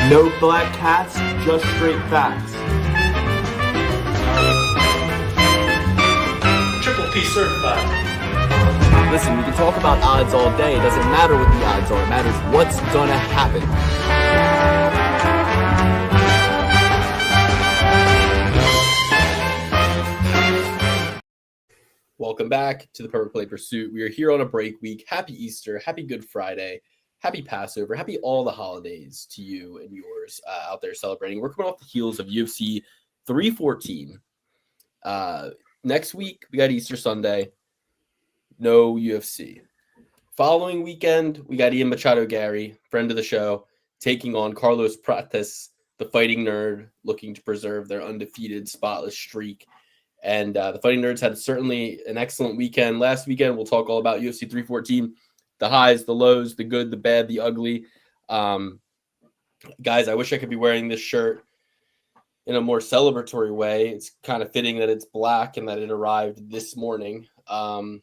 No black cats, just straight facts. Triple P certified. Listen, we can talk about odds all day. It doesn't matter what the odds are. It matters what's gonna happen. Welcome back to the Perfect Play Pursuit. We are here on a break week. Happy Easter, happy Good Friday, happy Passover, happy all the holidays to you and yours out there celebrating. We're coming off the heels of UFC 314. Next week, we got Easter Sunday. No UFC. Following weekend, we got Ian Machado Garry, friend of the show, taking on Carlos Prates, the fighting nerd, looking to preserve their undefeated, spotless streak. And the Fighting Nerds had certainly an excellent weekend. Last weekend, we'll talk all about UFC 314, the highs, the lows, the good, the bad, the ugly. Guys, I wish I could be wearing this shirt in a more celebratory way. It's kind of fitting that it's black and that it arrived this morning. I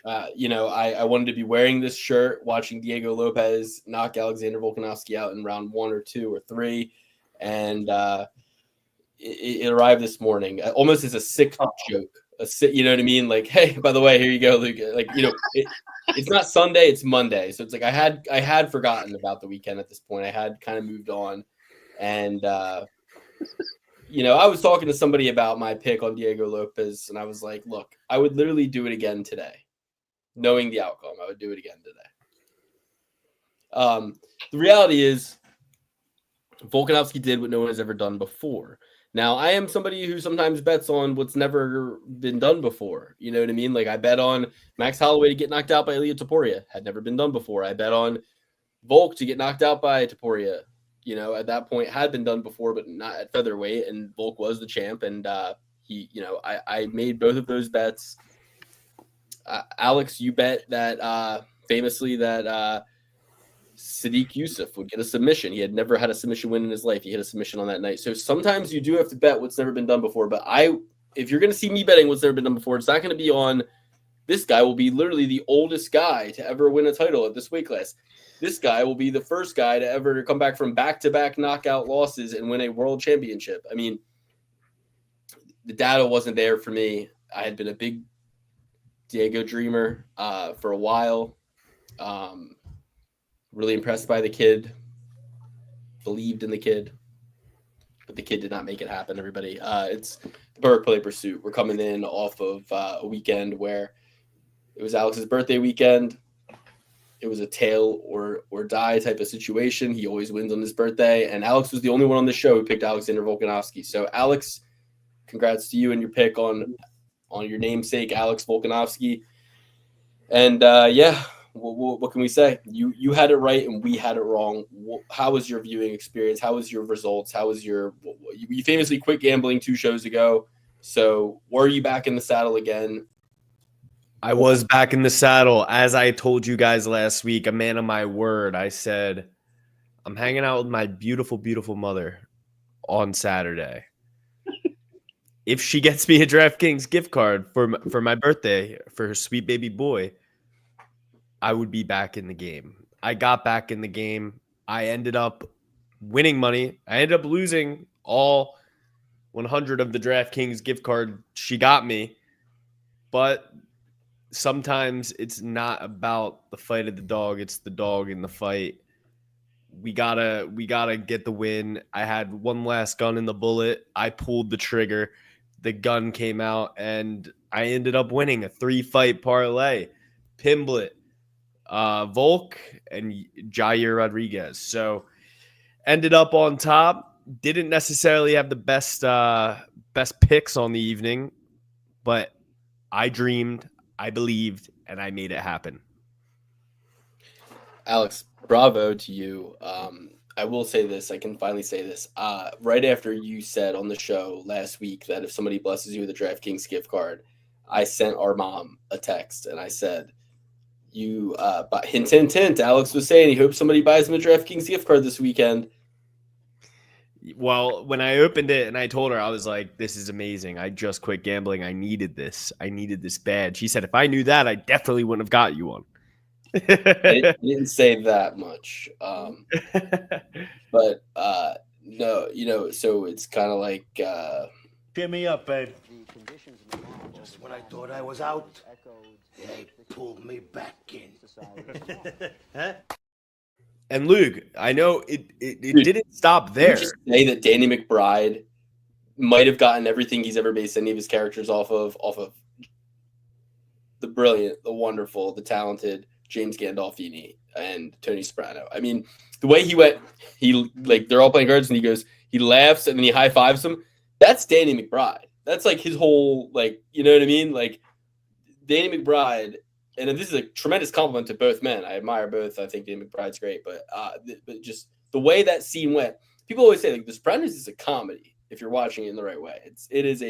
wanted to be wearing this shirt, watching Diego Lopez knock Alexander Volkanovski out in round 1 or 2 or 3. And it arrived this morning, almost as a sick joke. You know what I mean? Like, hey, by the way, here you go, Luke. Like, it's not Sunday, it's Monday. So it's like I had forgotten about the weekend at this point. I had kind of moved on. And I was talking to somebody about my pick on Diego Lopez, and I was like, look, I would literally do it again today. Knowing the outcome, I would do it again today. The reality is Volkanovski did what no one has ever done before. Now, I am somebody who sometimes bets on what's never been done before. You know what I mean? Like, I bet on Max Holloway to get knocked out by Ilia Topuria. Had never been done before. I bet on Volk to get knocked out by Topuria. At that point had been done before, but not at featherweight. And Volk was the champ. And I made both of those bets. Alex, you bet that famously that Sadiq Youssef would get a submission. He had never had a submission win in his life. He hit a submission on that night. So sometimes you do have to bet what's never been done before. But if you're going to see me betting what's never been done before, it's not going to be on this guy will be literally the oldest guy to ever win a title at this weight class. This guy will be the first guy to ever come back from back-to-back knockout losses and win a world championship. I mean, the data wasn't there for me. I had been a big Diego dreamer for a while. Really impressed by the kid, believed in the kid, but the kid did not make it happen, everybody. It's the Perfect Play Pursuit. We're coming in off of a weekend where it was Alex's birthday weekend. It was a tail or die type of situation. He always wins on his birthday, and Alex was the only one on the show who picked Alexander Volkanovski. So, Alex, congrats to you and your pick on your namesake, Alex Volkanovski. And, what can we say? You had it right and we had it wrong. How was your viewing experience? How was your results? How was you famously quit gambling 2 shows ago. So were you back in the saddle again? I was back in the saddle. As I told you guys last week, a man of my word, I said, I'm hanging out with my beautiful, beautiful mother on Saturday. If she gets me a DraftKings gift card for my birthday, for her sweet baby boy, I would be back in the game. I got back in the game. I ended up winning money. I ended up losing all 100 of the DraftKings gift card she got me. But sometimes it's not about the fight of the dog. It's the dog in the fight. We gotta get the win. I had one last gun in the bullet. I pulled the trigger. The gun came out, and I ended up winning a 3-fight parlay. Pimblett, Volk, and Jair Rodriguez. So ended up on top. Didn't necessarily have the best picks on the evening, but I dreamed, I believed, and I made it happen. Alex, bravo to you. I will say this. I can finally say this. Right after you said on the show last week that if somebody blesses you with a DraftKings gift card, I sent our mom a text and I said, hint, hint, hint. Alex was saying he hopes somebody buys him a DraftKings gift card this weekend. Well, when I opened it and I told her, I was like, this is amazing. I just quit gambling. I needed this. I needed this bad. She said, if I knew that, I definitely wouldn't have got you one. I didn't say that much. But no, so it's kind of like Cheer me up, babe. Just when I thought I was out, they pulled me back in. Huh? And Luke, I know it didn't stop there. just say that Danny McBride might have gotten everything he's ever based any of his characters off of the brilliant, the wonderful, the talented James Gandolfini and Tony Soprano. I mean, the way they're all playing cards and he laughs and then he high fives them. That's Danny McBride. That's like his whole, you know what I mean? Like Danny McBride, and this is a tremendous compliment to both men. I admire both. I think Danny McBride's great, but just the way that scene went, people always say like The Sopranos is a comedy if you're watching it in the right way. It is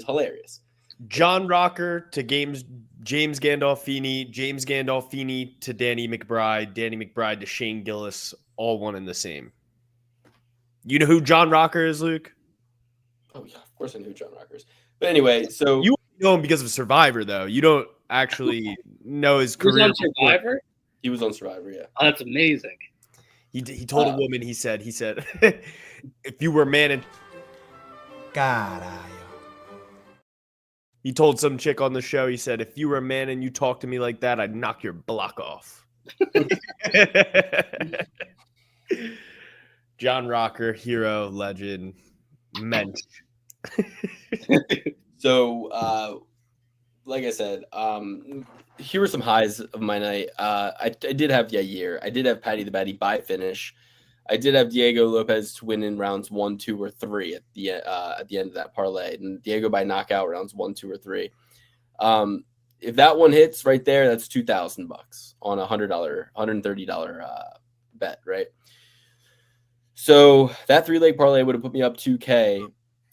hilarious. John Rocker to James Gandolfini, James Gandolfini to Danny McBride to Shane Gillis, all one and the same. You know who John Rocker is, Luke? Oh yeah, of course I know who John Rocker is. But anyway, so You know him because of Survivor, though. You don't actually know his He was career. on Survivor? he was on Survivor, yeah. Oh, that's amazing. He told a woman, he said, if you were a man and Caralho. he told some chick on the show, he said, if you were a man and you talked to me like that, I'd knock your block off. John Rocker, hero, legend, mensch. So, like I said, here were some highs of my night. I did have Yair. I did have Patty the Batty by finish. I did have Diego Lopez to win in rounds 1, 2, or 3 at the end of that parlay, and Diego by knockout rounds 1, 2, or 3. If that one hits right there, that's $2,000 on a $130 bet, right? So that 3-leg parlay would have put me up $2K.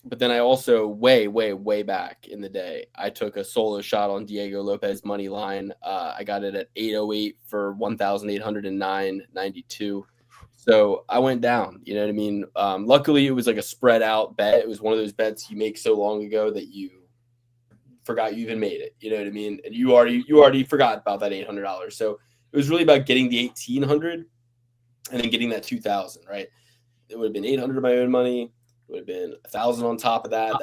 But then I also way back in the day, I took a solo shot on Diego Lopez money line. I got it at 808 for 1,809.92. So I went down. You know what I mean? Luckily, it was like a spread out bet. It was one of those bets you make so long ago that you forgot you even made it. You know what I mean? And you already forgot about that $800. So it was really about getting the 1,800 and then getting that 2,000. Right? It would have been 800 of my own money. Would have been 1,000 on top of that.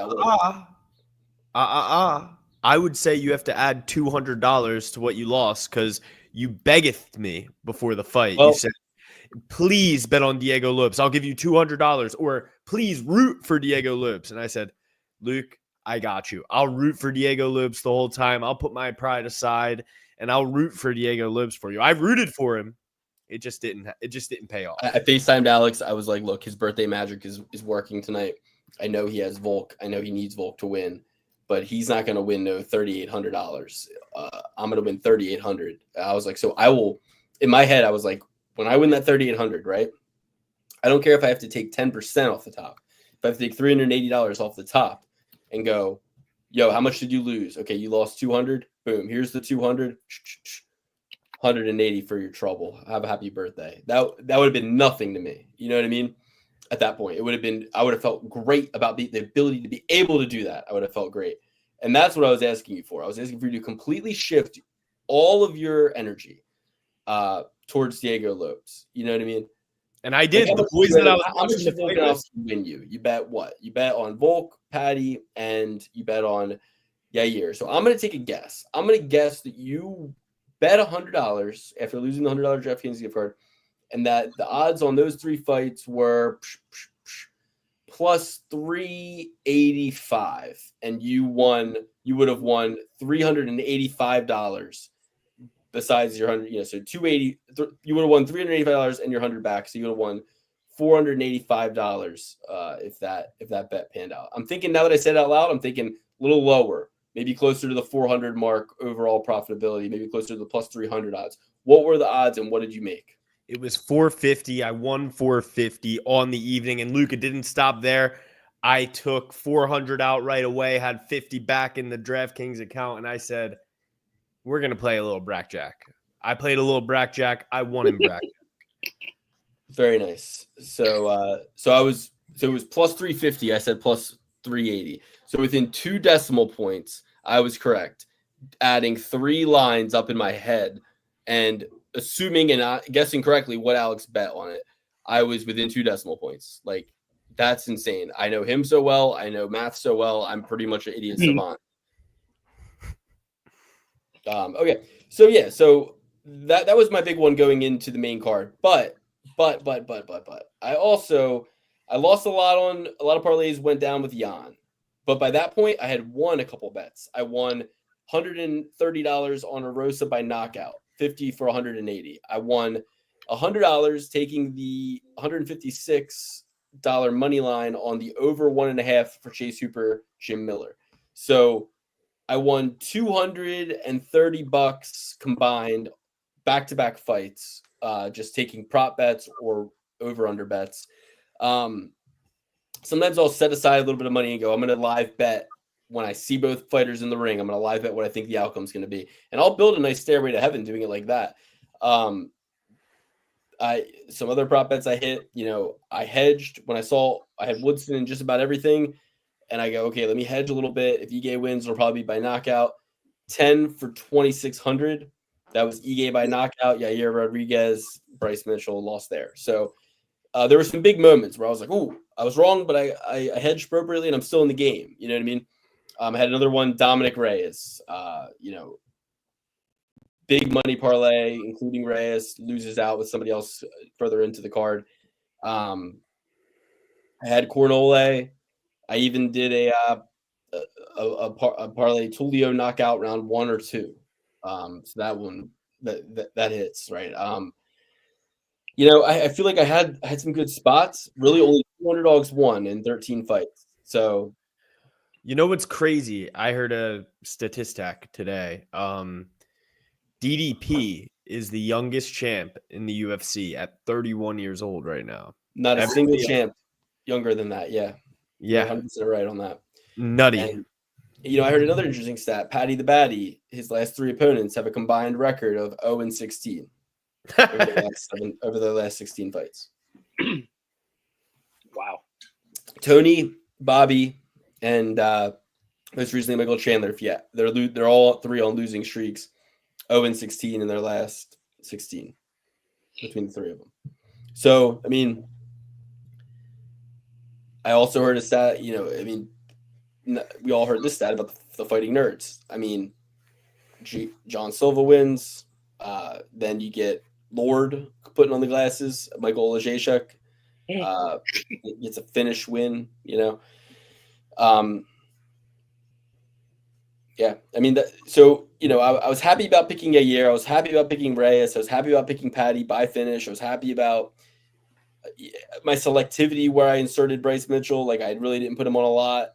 I would say you have to add $200 to what you lost because you begged me before the fight. Well, you said, please bet on Diego Lopes. I'll give you $200, or please root for Diego Lopes. And I said, Luke, I got you. I'll root for Diego Lopes the whole time. I'll put my pride aside and I'll root for Diego Lopes for you. I rooted for him. It just didn't pay off. I FaceTimed Alex. I was like, look, his birthday magic is working tonight. I know he has Volk. I know he needs Volk to win, but he's not going to win no $3,800. I'm going to win $3,800. I was like, so I will, in my head, I was like, when I win that $3,800, right? I don't care if I have to take 10% off the top. If I have to take $380 off the top and go, yo, how much did you lose? Okay, you lost 200. Boom. Here's the 200. 180 for your trouble. Have a happy birthday. That would have been nothing to me. You know what I mean? At that point, I would have felt great about the ability to be able to do that. I would have felt great. And that's what I was asking you for. I was asking for you to completely shift all of your energy towards Diego Lopes. You know what I mean? And I did. The boys that I was watching the fight with. Win you. You bet what? You bet on Volk, Patty, and you bet on Yair. So I'm going to take a guess. I'm going to guess that you bet $100 after losing the $100 DraftKings gift card, and that the odds on those 3 fights were plus 385, and you would have won $385 besides your 100. So 280. You would have won $385 and your 100 back, so you would have won $485 if that bet panned out. I'm thinking, now that I said it out loud, I'm thinking a little lower. Maybe closer to the 400 mark overall profitability, maybe closer to the plus 300 odds. What were the odds and what did you make? It was 450. I won 450 on the evening. And Luke, it didn't stop there. I took 400 out right away, had 50 back in the DraftKings account. And I said, we're going to play a little blackjack. I played a little blackjack. I won in blackjack. Very nice. So it was plus 350. I said plus 380. So within 2 decimal points, I was correct, adding 3 lines up in my head and assuming and guessing correctly what Alex bet on it. I was within 2 decimal points. Like, that's insane. I know him so well. I know math so well. I'm pretty much an idiot savant. Okay. So yeah, so that was my big one going into the main card. But I lost a lot of parlays, went down with Jan. But by that point, I had won a couple bets. I won $130 on a Rosa by knockout, 50 for 180. I won $100 taking the $156 money line on the over 1.5 for Chase Hooper, Jim Miller. So I won $230 combined back-to-back fights, just taking prop bets or over-under bets. Sometimes I'll set aside a little bit of money and go, I'm going to live bet when I see both fighters in the ring. I'm going to live bet what I think the outcome is going to be. And I'll build a nice stairway to heaven doing it like that. Some other prop bets I hit, I hedged when I saw I had Woodson in just about everything. And I go, okay, let me hedge a little bit. If Ige wins, it'll probably be by knockout. 10 for 2,600. That was Ige by knockout. Yair Rodriguez, Bryce Mitchell lost there. So there were some big moments where I was like, ooh, I was wrong, but I hedged appropriately and I'm still in the game. You know what I mean? I had another one, Dominic Reyes. Big money parlay, including Reyes, loses out with somebody else further into the card. I had Cornole. I even did a parlay Tulio knockout round 1 or 2. So that one that hits, right. I feel like I had some good spots. Really, only 2 underdogs won in 13 fights. So, what's crazy? I heard a statistic today. DDP is the youngest champ in the UFC at 31 years old right now. Not a single champ younger than that. Yeah. Yeah. 100% right on that. Nutty. And, I heard another interesting stat. Paddy the Baddy, his last 3 opponents have a combined record of 0-16 over the last 16 fights. Wow. Tony, Bobby, and most recently Michael Chandler. Yeah, they're all 3 on losing streaks. 0-16 in their last 16 between the 3 of them. So, I also heard a stat, we all heard this stat about the fighting nerds. John Silva wins. Then you get Lord putting on the glasses. Michael Olajaychuk gets a finish win, Yeah, I was happy about picking Yair. I was happy about picking Reyes. I was happy about picking Paddy by finish. I was happy about my selectivity where I inserted Bryce Mitchell. Like, I really didn't put him on a lot.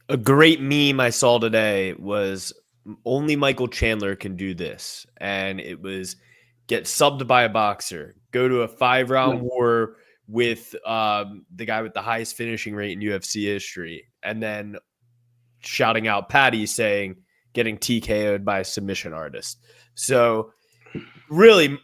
A great meme I saw today was only Michael Chandler can do this. And it was get subbed by a boxer, go to a 5-round war with the guy with the highest finishing rate in UFC history, and then shouting out Paddy saying getting TKO'd by a submission artist. So really,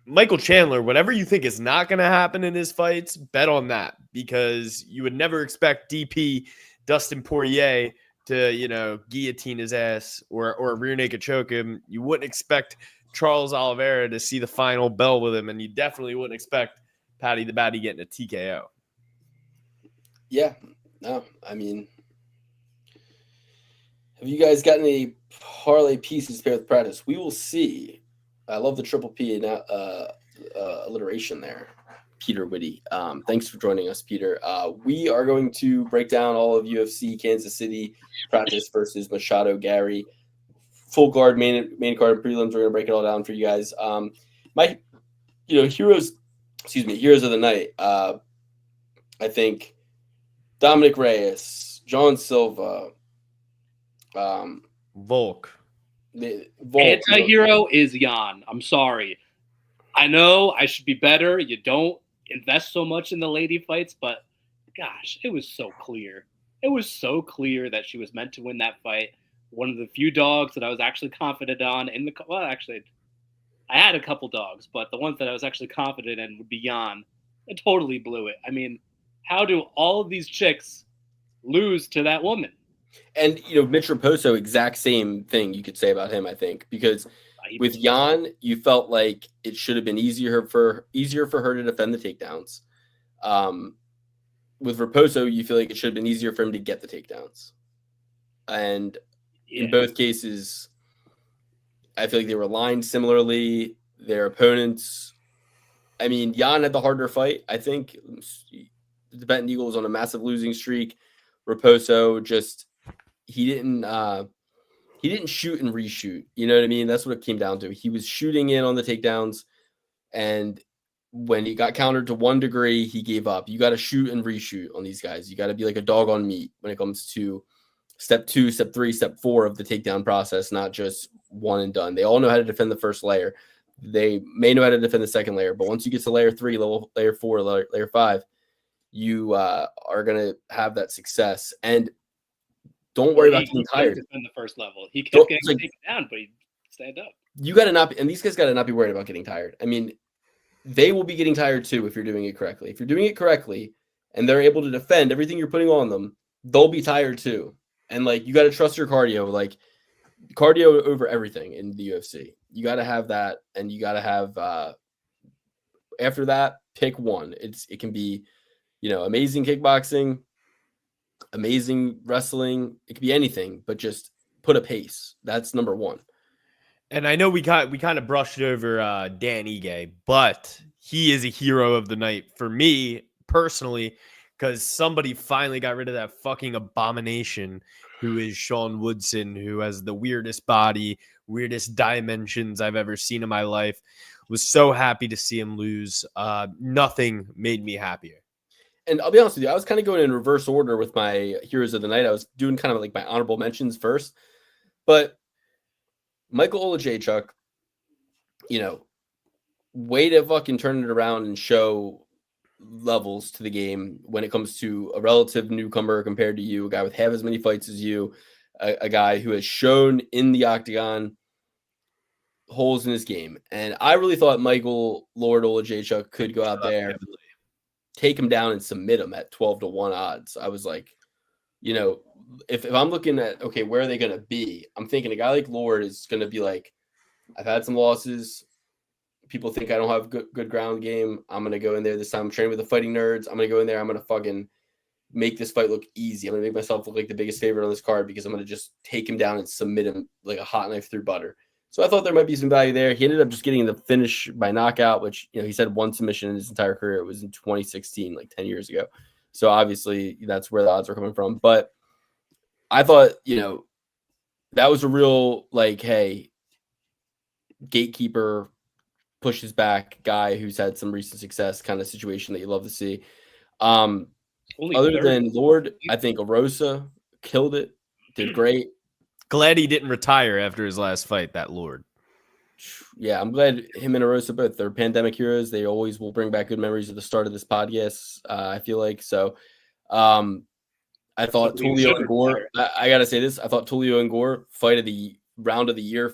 Michael Chandler, whatever you think is not going to happen in his fights, bet on that, because you would never expect DP Dustin Poirier to, guillotine his ass or rear naked choke him. You wouldn't expect Charles Oliveira to see the final bell with him, and you definitely wouldn't expect Paddy the Baddy getting a TKO. Yeah, no, have you guys got any parlay pieces paired with Prates? We will see. I love the triple P alliteration there, Peter Whitty. Thanks for joining us, Peter. We are going to break down all of UFC Kansas City, Prates versus Machado, Garry. Full card, main card, and prelims. We're going to break it all down for you guys. My heroes of the night. I think Dominic Reyes, John Silva, Volk. Anti-hero is Jan. I'm sorry. I know I should be better. You don't invest so much in the lady fights, but gosh, it was so clear. It was so clear that she was meant to win that fight. One of the few dogs that I was actually confident on I had a couple dogs, but the ones that I was actually confident in would be Jan. I totally blew it. How do all of these chicks lose to that woman? And Mitch Raposo, exact same thing you could say about him, I think, because with Jan, you felt like it should have been easier for her to defend the takedowns. With Raposo, you feel like it should have been easier for him to get the takedowns. And in both cases, I feel like they were aligned similarly. Their opponents, I mean, Jan had the harder fight. I think the Tibetan Eagle was on a massive losing streak. Raposo he didn't shoot and reshoot. You know what I mean? That's what it came down to. He was shooting in on the takedowns, and when he got countered to 1 degree, he gave up. You got to shoot and reshoot on these guys. You got to be like a dog on meat when it comes to step 2, step 3, step 4 of the takedown process, not just one and done. They all know how to defend the first layer. They may know how to defend the second layer, but once you get to layer 3, layer 4, layer 5, you are going to have that success. And don't worry about getting tired. Defend the first level. He kept getting taken down, but he stand up. You got to not be, and these guys got to not be worried about getting tired. I mean, they will be getting tired too if you're doing it correctly. If you're doing it correctly and they're able to defend everything you're putting on them, they'll be tired too. And you got to trust your cardio, cardio over everything in the UFC. You got to have that, and you got to have after that, pick one. It can be, amazing kickboxing, amazing wrestling. It could be anything, but just put a pace. That's number one. And I know we kind of brushed over Dan Ige, but he is a hero of the night for me personally, because somebody finally got rid of that fucking abomination who is Sean Woodson, who has the weirdest body, weirdest dimensions I've ever seen in my life. Was so happy to see him lose. Nothing made me happier. And I'll be honest with you, I was kind of going in reverse order with my heroes of the night. I was doing kind of like my honorable mentions first, but Michael Olajaychuk, way to fucking turn it around and show levels to the game when it comes to a relative newcomer compared to you, a guy with half as many fights as you, a guy who has shown in the octagon holes in his game. And I really thought Michael Lord Olajaychuk could go out there, take him down and submit him at 12-1 odds. I was like, if I'm looking at, okay, where are they going to be? I'm thinking a guy like Lord is going to be like, I've had some losses. People think I don't have good ground game. I'm going to go in there this time. I'm training with the fighting nerds. I'm going to go in there. I'm going to fucking make this fight look easy. I'm going to make myself look like the biggest favorite on this card because I'm going to just take him down and submit him like a hot knife through butter. So I thought there might be some value there. He ended up just getting the finish by knockout, which, he said one submission in his entire career. It was in 2016, like 10 years ago. So obviously that's where the odds are coming from. But I thought, that was a real, hey, gatekeeper, pushes back guy who's had some recent success kind of situation that you love to see. Other than Lord, I think Arosa killed it, did great. Glad he didn't retire after his last fight, that Lord. Yeah, I'm glad him and Arosa both. They're pandemic heroes. They always will bring back good memories at the start of this podcast, I feel like. So I thought Tulio and Gore, I got to say this, I thought Tulio and Gore, fight of the year.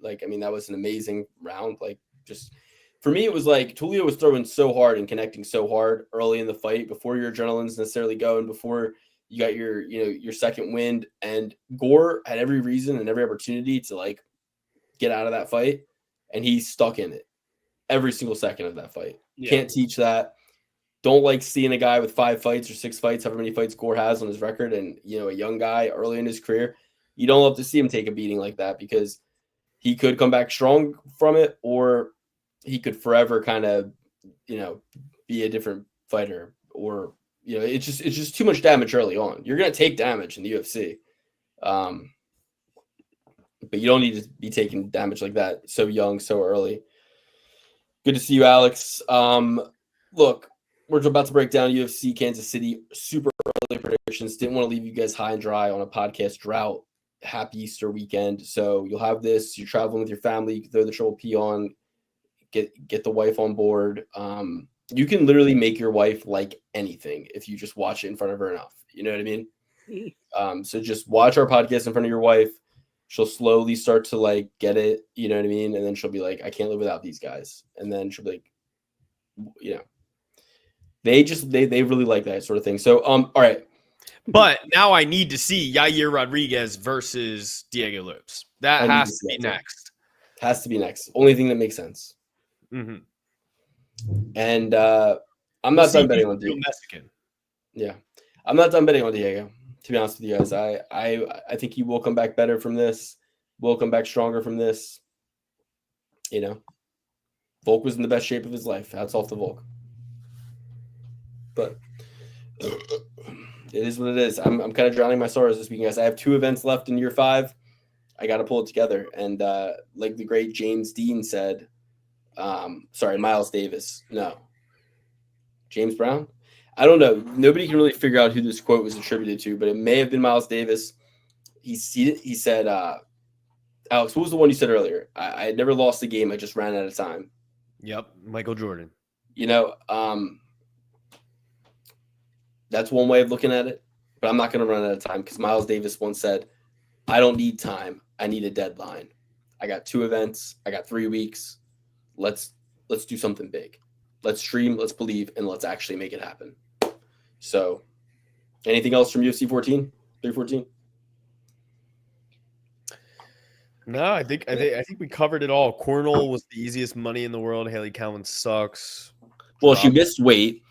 That was an amazing round. Just for me, it was like Tulio was throwing so hard and connecting so hard early in the fight before your adrenaline's necessarily going, before you got your second wind. And Gore had every reason and every opportunity to get out of that fight, and he's stuck in it every single second of that fight. Yeah. Can't teach that. Don't like seeing a guy with 5 fights or 6 fights, however many fights Gore has on his record, and a young guy early in his career. You don't love to see him take a beating like that because he could come back strong from it, or he could forever kind of, be a different fighter, or it's just too much damage early on. You're gonna take damage in the UFC, but you don't need to be taking damage like that so young, so early. Good to see you, Alex. Look, we're about to break down UFC Kansas City super early predictions. Didn't want to leave you guys high and dry on a podcast drought. Happy Easter weekend. So you'll have this. You're traveling with your family. You can throw the Triple P on. Get the wife on board. You can literally make your wife like anything if you just watch it in front of her enough. You know what I mean? So just watch our podcast in front of your wife. She'll slowly start to get it. You know what I mean? And then she'll be like, I can't live without these guys. And then she'll be like, they really like that sort of thing. So, all right. But now I need to see Yair Rodriguez versus Diego Lopes. That I need has to to see be that too. next. Has to be next. Only thing that makes sense. Mhm. And I'm We'll not see done if betting he's on real Diego. Mexican. Yeah, I'm not done betting on Diego. To be honest with you guys, I think he will come back better from this. Will come back stronger from this. You know, Volk was in the best shape of his life. Hats off to Volk. But it is what it is. I'm kind of drowning my sorrows this weekend, guys. I have 2 events left in year 5. I got to pull it together. And like the great James Dean said, Miles Davis. No. James Brown? I don't know. Nobody can really figure out who this quote was attributed to, but it may have been Miles Davis. He said, Alex, what was the one you said earlier? I had never lost a game. I just ran out of time. Yep, Michael Jordan. You know, that's one way of looking at it, but I'm not going to run out of time because Miles Davis once said, I don't need time. I need a deadline. I got 2 events. I got 3 weeks. Let's do something big. Let's stream, let's believe, and let's actually make it happen. So, anything else from UFC 14? 314? No, I think we covered it all. Cornell was the easiest money in the world. Haley Cowan sucks. Well, she missed weight,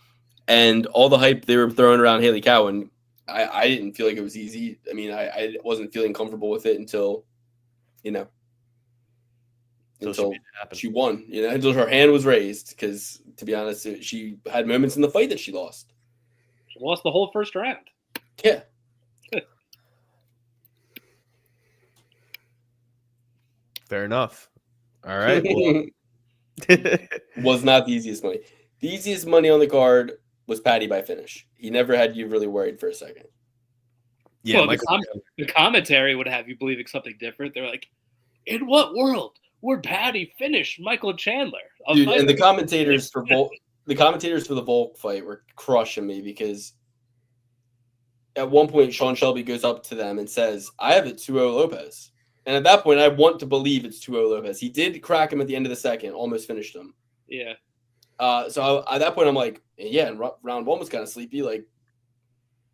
and all the hype they were throwing around Haley Cowan, I didn't feel like it was easy. I mean, I wasn't feeling comfortable with it until she won. Until her hand was raised. Because to be honest, she had moments in the fight that she lost. She lost the whole first round. Yeah. Fair enough. All right. Was not the easiest money. The easiest money on the card was Patty by finish. He never had you really worried for a second. Yeah, well, the commentary would have you believing something different. They're like, in what world would Patty finish Michael Chandler? Dude, and the commentators for the Volk fight were crushing me because at one point Sean Shelby goes up to them and says, I have it 2-0 Lopez. And at that point, I want to believe it's 2-0 Lopez. He did crack him at the end of the second, almost finished him. Yeah. So at that point, I'm like, yeah, and round 1 was kind of sleepy, like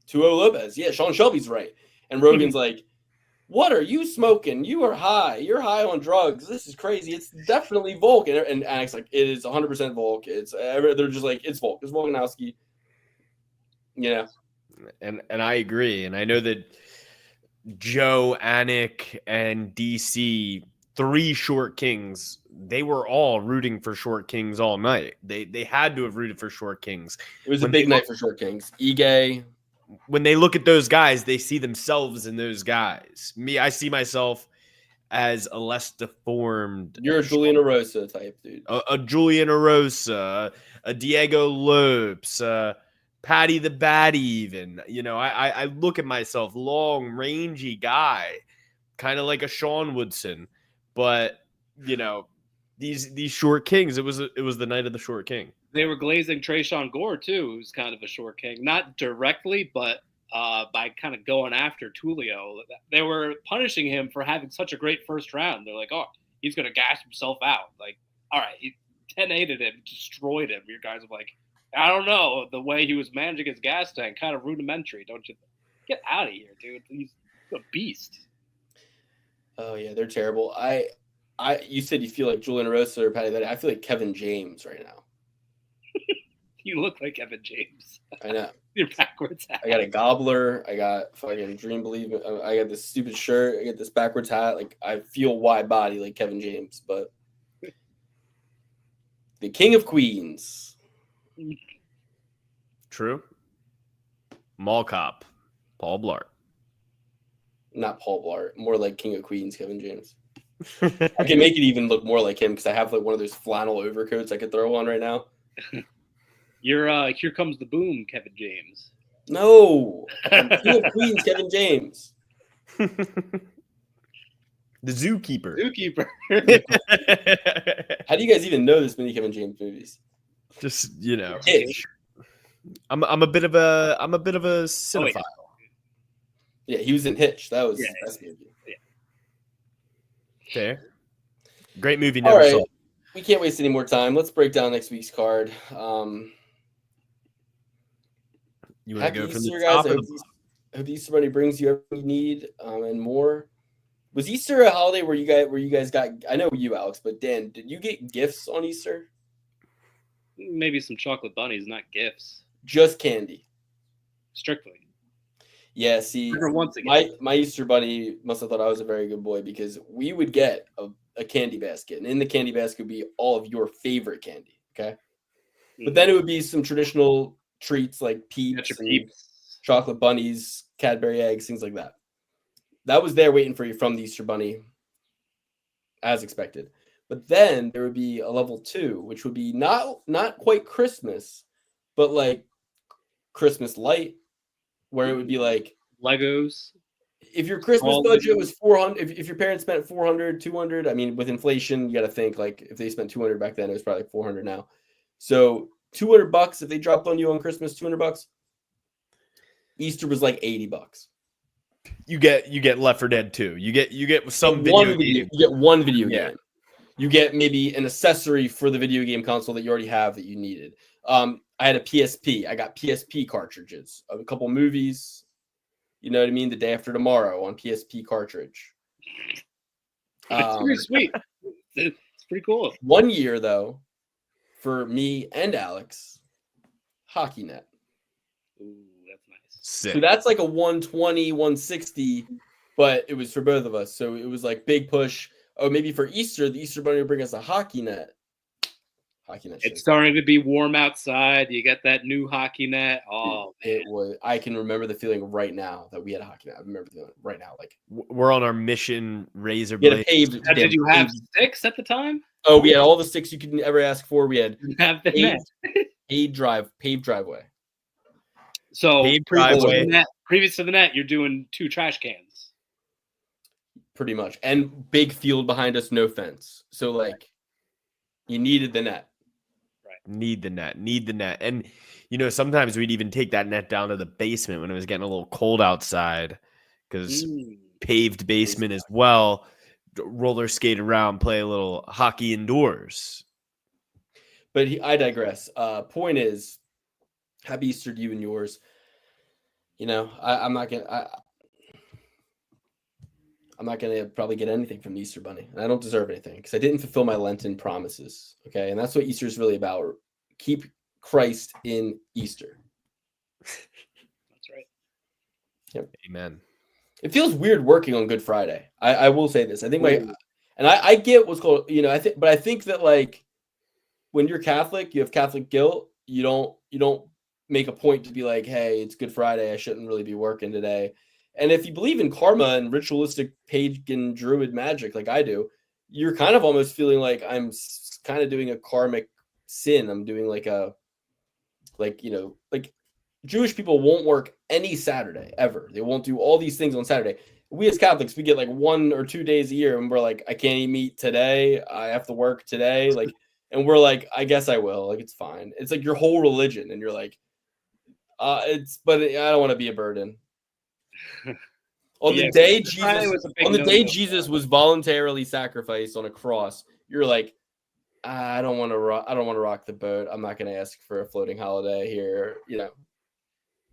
2-0 Lopez. Yeah, Sean Shelby's right. And Rogan's like, what are you smoking? You are high. You're high on drugs. This is crazy. It's definitely Volk. And Anik's like, it is 100% Volk. They're just like, it's Volk. It's Volkanovski. Yeah. And I agree. And I know that Joe, Anik, and DC, 3 Short Kings, they were all rooting for Short Kings all night. They had to have rooted for Short Kings. It was a big night for Short Kings. Ige. When they look at those guys, they see themselves in those guys. Me, I see myself as a less deformed. You're a Julian Erosa type, dude. A Julian Erosa, a Diego Lopes, Patty the Bat even. I look at myself, long, rangy guy, kind of like a Sean Woodson. But, these Short Kings, it was the night of the Short King. They were glazing Trayshawn Gore, too, who's kind of a Short King. Not directly, but by kind of going after Tulio. They were punishing him for having such a great first round. They're like, oh, he's going to gas himself out. Like, all right, he 10-8'd him, destroyed him. Your guys are like, I don't know. The way he was managing his gas tank, kind of rudimentary, don't you? Get out of here, dude. He's a beast. Oh, yeah, they're terrible. You said you feel like Julian Erosa or Patty Betty. I feel like Kevin James right now. You look like Kevin James. I know. You're backwards hat. I got a gobbler. I got fucking Dream Believe. I got this stupid shirt. I got this backwards hat. Like, I feel wide body like Kevin James, but the King of Queens. True. Mall Cop, Paul Blart. Not Paul Blart. More like King of Queens, Kevin James. I can make it even look more like him because I have like one of those flannel overcoats I could throw on right now. You're Here Comes the Boom, Kevin James. No. King of Queens, Kevin James. The Zookeeper. How do you guys even know this many Kevin James movies? Just Hitch. I'm a bit of a cinephile. Oh, yeah, he was in Hitch. That was the best movie. Yeah. Fair. Great movie. Never All right. saw. We can't waste any more time. Let's break down next week's card. You want to go from the top? hope the Easter Bunny brings you everything you need and more. Was Easter a holiday where you guys got? I know you, Alex, but Dan, did you get gifts on Easter? Maybe some chocolate bunnies, not gifts. Just candy. Strictly. Yeah, see, Never once again. my Easter Bunny must have thought I was a very good boy because we would get a candy basket, and in the candy basket would be all of your favorite candy. Okay, but then it would be some traditional treats like Peeps, and chocolate bunnies, Cadbury eggs, things like that. That was there waiting for you from the Easter Bunny, as expected. But then there would be a level 2, which would be not quite Christmas, but like Christmas light, where it would be like Legos. If your Christmas budget was 400, if your parents spent 400, 200, I mean, with inflation, you got to think like if they spent 200 back then, it was probably like 400 now. So $200 if they dropped on you on Christmas, $200. Easter was like $80. You get Left 4 Dead 2. You get some video game. You get one video game. You get maybe an accessory for the video game console that you already have that you needed. I had a PSP. I got PSP cartridges of a couple movies. You know what I mean? The Day After Tomorrow on PSP cartridge. It's pretty sweet. It's pretty cool. One year though, for me and Alex, HockeyNet. Ooh, that's nice. Sick. So that's like a 120, 160, but it was for both of us. So it was like big push. Oh, maybe for Easter, the Easter Bunny would bring us a HockeyNet. It's starting to be warm outside. You get that new HockeyNet. Oh, it was. I can remember the feeling right now that we had a HockeyNet. I remember the feeling right now. Like we're on our mission razor blade. Did you have sticks at the time? Oh, we had all the sticks you could ever ask for. We had paved driveway. So previous to the net, you're doing 2 trash cans. Pretty much, and big field behind us, no fence. So like, you needed the net. Need the net. And, sometimes we'd even take that net down to the basement when it was getting a little cold outside because paved basement as well. Roller skate around, play a little hockey indoors. But I digress. Point is, happy Easter to you and yours. I'm not gonna probably get anything from the Easter Bunny, and I don't deserve anything because I didn't fulfill my Lenten promises. Okay, and that's what Easter is really about. Keep Christ in Easter. That's right. Yep. Amen. It feels weird working on Good Friday. I will say this. I think I get what's called. I think that like when you're Catholic, you have Catholic guilt. You don't make a point to be like, hey, it's Good Friday. I shouldn't really be working today. And if you believe in karma and ritualistic pagan druid magic like I do, you're kind of almost feeling like I'm kind of doing a karmic sin. I'm doing like Jewish people won't work any Saturday ever. They won't do all these things on Saturday. We as Catholics, we get like 1 or 2 days a year and we're like, I can't even meet today. I have to work today. Like, and we're like, I guess I will. Like, it's fine. It's like your whole religion. And you're like, I don't want to be a burden. On the day Jesus was voluntarily sacrificed on a cross, you're like, I don't want to rock the boat. I'm not going to ask for a floating holiday here.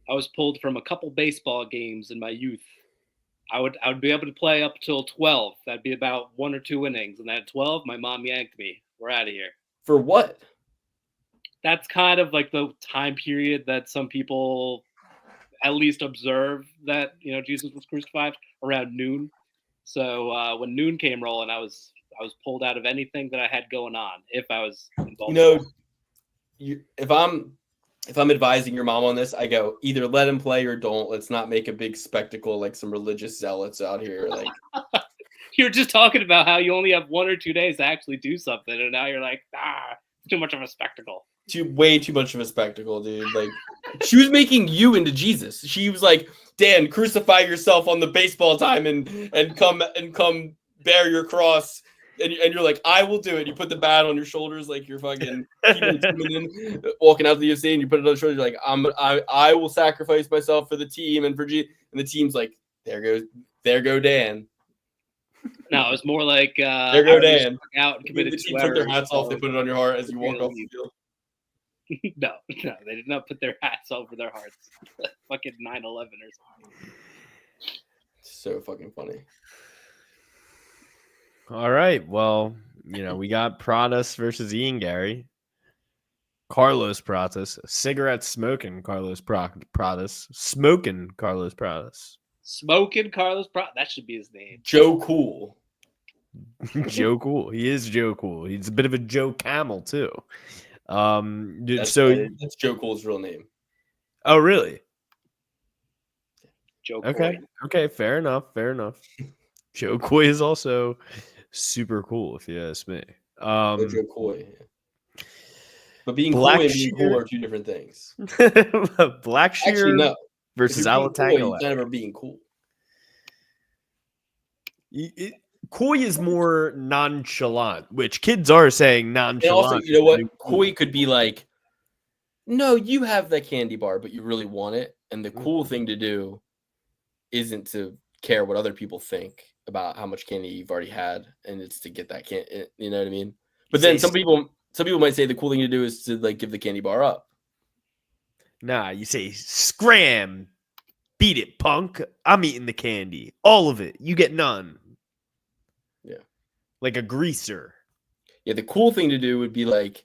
I was pulled from a couple baseball games in my youth. I would be able to play up till 12. That'd be about 1 or 2 innings, and at 12, my mom yanked me. We're out of here. For what? That's kind of like the time period that some people at least observe that Jesus was crucified around noon. So when noon came rolling, I was pulled out of anything that I had going on if I was involved. If I'm advising your mom on this, I go either let him play or don't. Let's not make a big spectacle like some religious zealots out here. Like you're just talking about how you only have 1 or 2 days to actually do something, and now you're like, too much of a spectacle. Way too much of a spectacle, dude. Like she was making you into Jesus. She was like, Dan, crucify yourself on the baseball time and come bear your cross. And you're like, I will do it. You put the bat on your shoulders like you're fucking walking out to the UFC, and you put it on the shoulders. You're like, I will sacrifice myself for the team and for G. And the team's like, there go Dan. No, it was more like there go Dan. Out and committed the team took their hats off. They put it on your heart as you walk off the field. No, they did not put their hats over their hearts. Fucking 9/11 or something. So fucking funny. All right. Well, we got Prates versus Ian Garry. Carlos Prates, cigarette smoking Carlos Prates, smoking Carlos Prates. Smoking Carlos Prates. That should be his name. Joe Cool. Joe Cool. He is Joe Cool. He's a bit of a Joe Camel too. That's Joe Cool's real name. Oh, really? Joe Okay. Coy. Okay. Fair enough. Joe Coy is also super cool, if you ask me. Joe Coy. But being Black coy and being cool Shear- are two different things. Black Shear Actually, no. versus If you're being coy, Alatanga. you kind of are being cool. Coy is more nonchalant, which kids are saying nonchalant. And also, you know what? is Coy could be like, no, you have that candy bar, but you really want it. And the cool thing to do isn't to care what other people think about how much candy you've already had, and it's to get that candy. You know what I mean? But then some people might say the cool thing to do is to like give the candy bar up. Nah, you say scram, beat it, punk. I'm eating the candy, all of it. You get none. Yeah, like a greaser. Yeah, the cool thing to do would be like,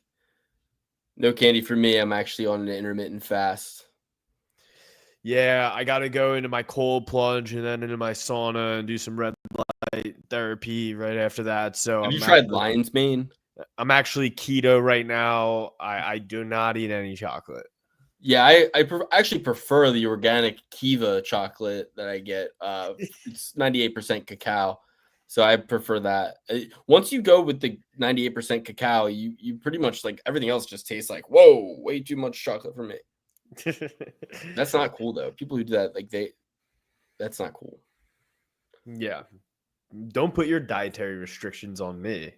no candy for me. I'm actually on an intermittent fast. Yeah, I got to go into my cold plunge and then into my sauna and do some red light therapy right after that. So Have you tried lion's mane? I'm actually keto right now. I do not eat any chocolate. Yeah, I actually prefer the organic Kiva chocolate that I get. It's 98% cacao, so I prefer that. Once you go with the 98% cacao, you pretty much like everything else just tastes like, whoa, way too much chocolate for me. That's not cool though. People who do that, that's not cool. Yeah, don't put your dietary restrictions on me.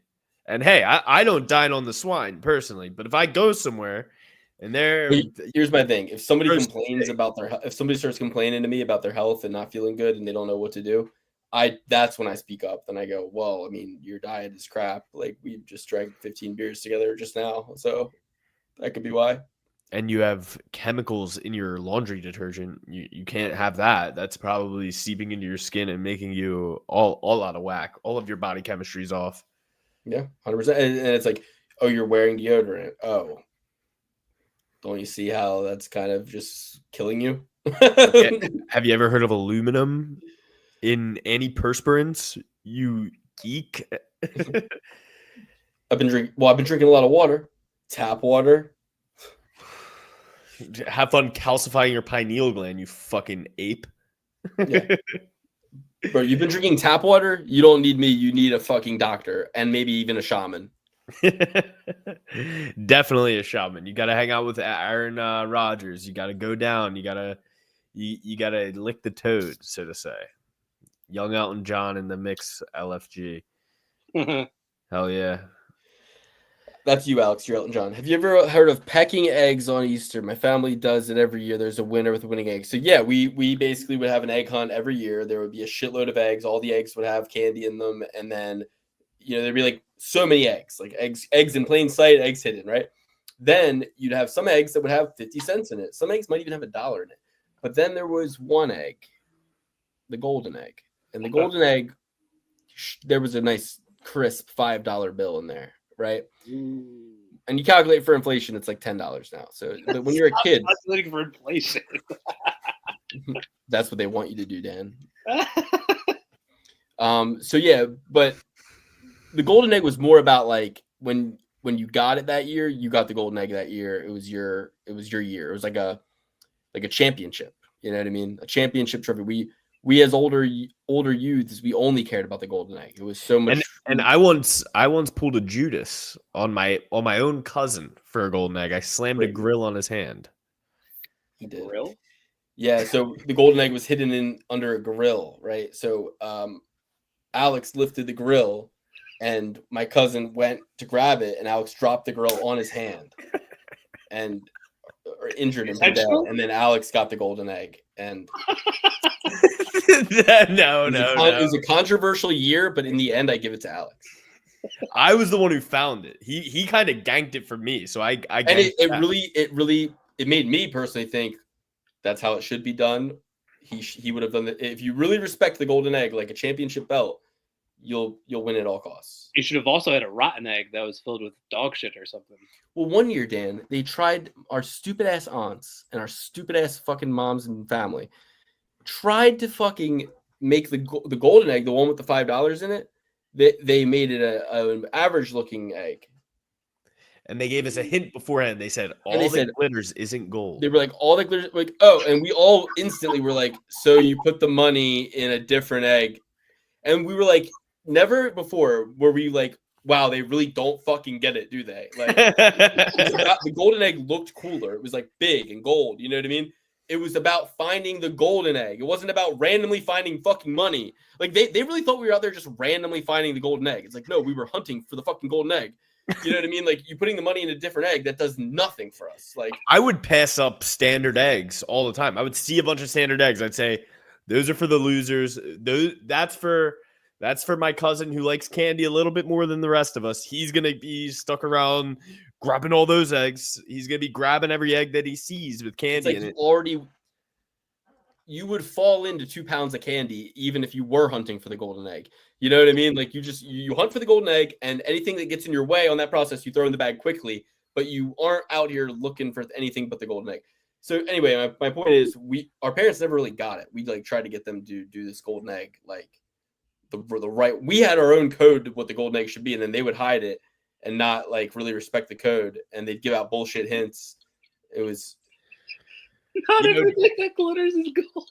And hey, I don't dine on the swine personally, but if I go somewhere and here's my thing: if somebody complains about if somebody starts complaining to me about their health and not feeling good and they don't know what to do, that's when I speak up. Then I go, well, I mean, your diet is crap. Like we just drank 15 beers together just now, so that could be why. And you have chemicals in your laundry detergent. You can't have that. That's probably seeping into your skin and making you all out of whack. All of your body chemistry's off. Yeah, 100%. And it's like, oh, you're wearing deodorant. Oh, don't you see how that's kind of just killing you? Have you ever heard of aluminum in antiperspirants? You geek. I've been drinking a lot of water, tap water. Have fun calcifying your pineal gland, you fucking ape. Yeah. Bro, you've been drinking tap water? You don't need me. You need a fucking doctor and maybe even a shaman. Definitely a shaman. You got to hang out with Aaron Rodgers. You got to go down. You got to lick the toad, so to say. Young Elton John in the mix, LFG. Hell yeah. That's you, Alex. You're Elton John. Have you ever heard of pecking eggs on Easter? My family does it every year. There's a winner with a winning egg. So yeah, we basically would have an egg hunt every year. There would be a shitload of eggs. All the eggs would have candy in them, and then there'd be like so many eggs, like eggs in plain sight, eggs hidden, right? Then you'd have some eggs that would have 50 cents in it. Some eggs might even have $1 in it. But then there was one egg, the golden egg, and the golden egg, there was a nice crisp $5 bill in there. Right, and you calculate for inflation, it's like $10 now. So but when you're a kid, calculating for inflation, that's what they want you to do, Dan. So yeah, but the golden egg was more about like when you got it that year, you got the golden egg that year. It was your year. It was like a championship. You know what I mean? A championship trophy. We as older youths, we only cared about the golden egg. It was so much. And I once pulled a Judas on my own cousin for a golden egg. I slammed a grill on his hand. He did. Grill? Yeah. So the golden egg was hidden under a grill, right? So Alex lifted the grill, and my cousin went to grab it, and Alex dropped the grill on his hand, and injured him to death. And then Alex got the golden egg, and. No. It was a controversial year, but in the end, I give it to Alex. I was the one who found it. He kind of ganked it for me, so I And ganked it made me personally think that's how it should be done. He would have done that. If you really respect the golden egg like a championship belt, you'll win at all costs. You should have also had a rotten egg that was filled with dog shit or something. Well, one year, Dan, they tried, our stupid ass aunts and our stupid ass fucking moms and family tried to fucking make the golden egg, the one with the $5 in it. They made it an average looking egg. And they gave us a hint beforehand. They said all the glitters isn't gold. They were like, all the glitters, like, oh, and we all instantly were like, so you put the money in a different egg. And we were like, never before were we like, wow, they really don't fucking get it, do they? Like, the golden egg looked cooler. It was like big and gold. You know what I mean? It was about finding the golden egg. It wasn't about randomly finding fucking money. Like, they really thought we were out there just randomly finding the golden egg. It's like, no, we were hunting for the fucking golden egg. You know what I mean? Like, you putting the money in a different egg, that does nothing for us. Like, I would pass up standard eggs all the time. I would see a bunch of standard eggs. I'd say, those are for the losers. That's for my cousin who likes candy a little bit more than the rest of us. He's going to be stuck around grabbing all those eggs. He's going to be grabbing every egg that he sees with candy in it. You would fall into 2 pounds of candy even if you were hunting for the golden egg. You know what I mean? Like, you hunt for the golden egg, and anything that gets in your way on that process, you throw in the bag quickly, but you aren't out here looking for anything but the golden egg. So anyway, my point is, our parents never really got it. We like tried to get them to do this golden egg, like the right. We had our own code of what the golden egg should be, and then they would hide it and not like really respect the code, and they'd give out bullshit hints. It was not everything that glitters is gold.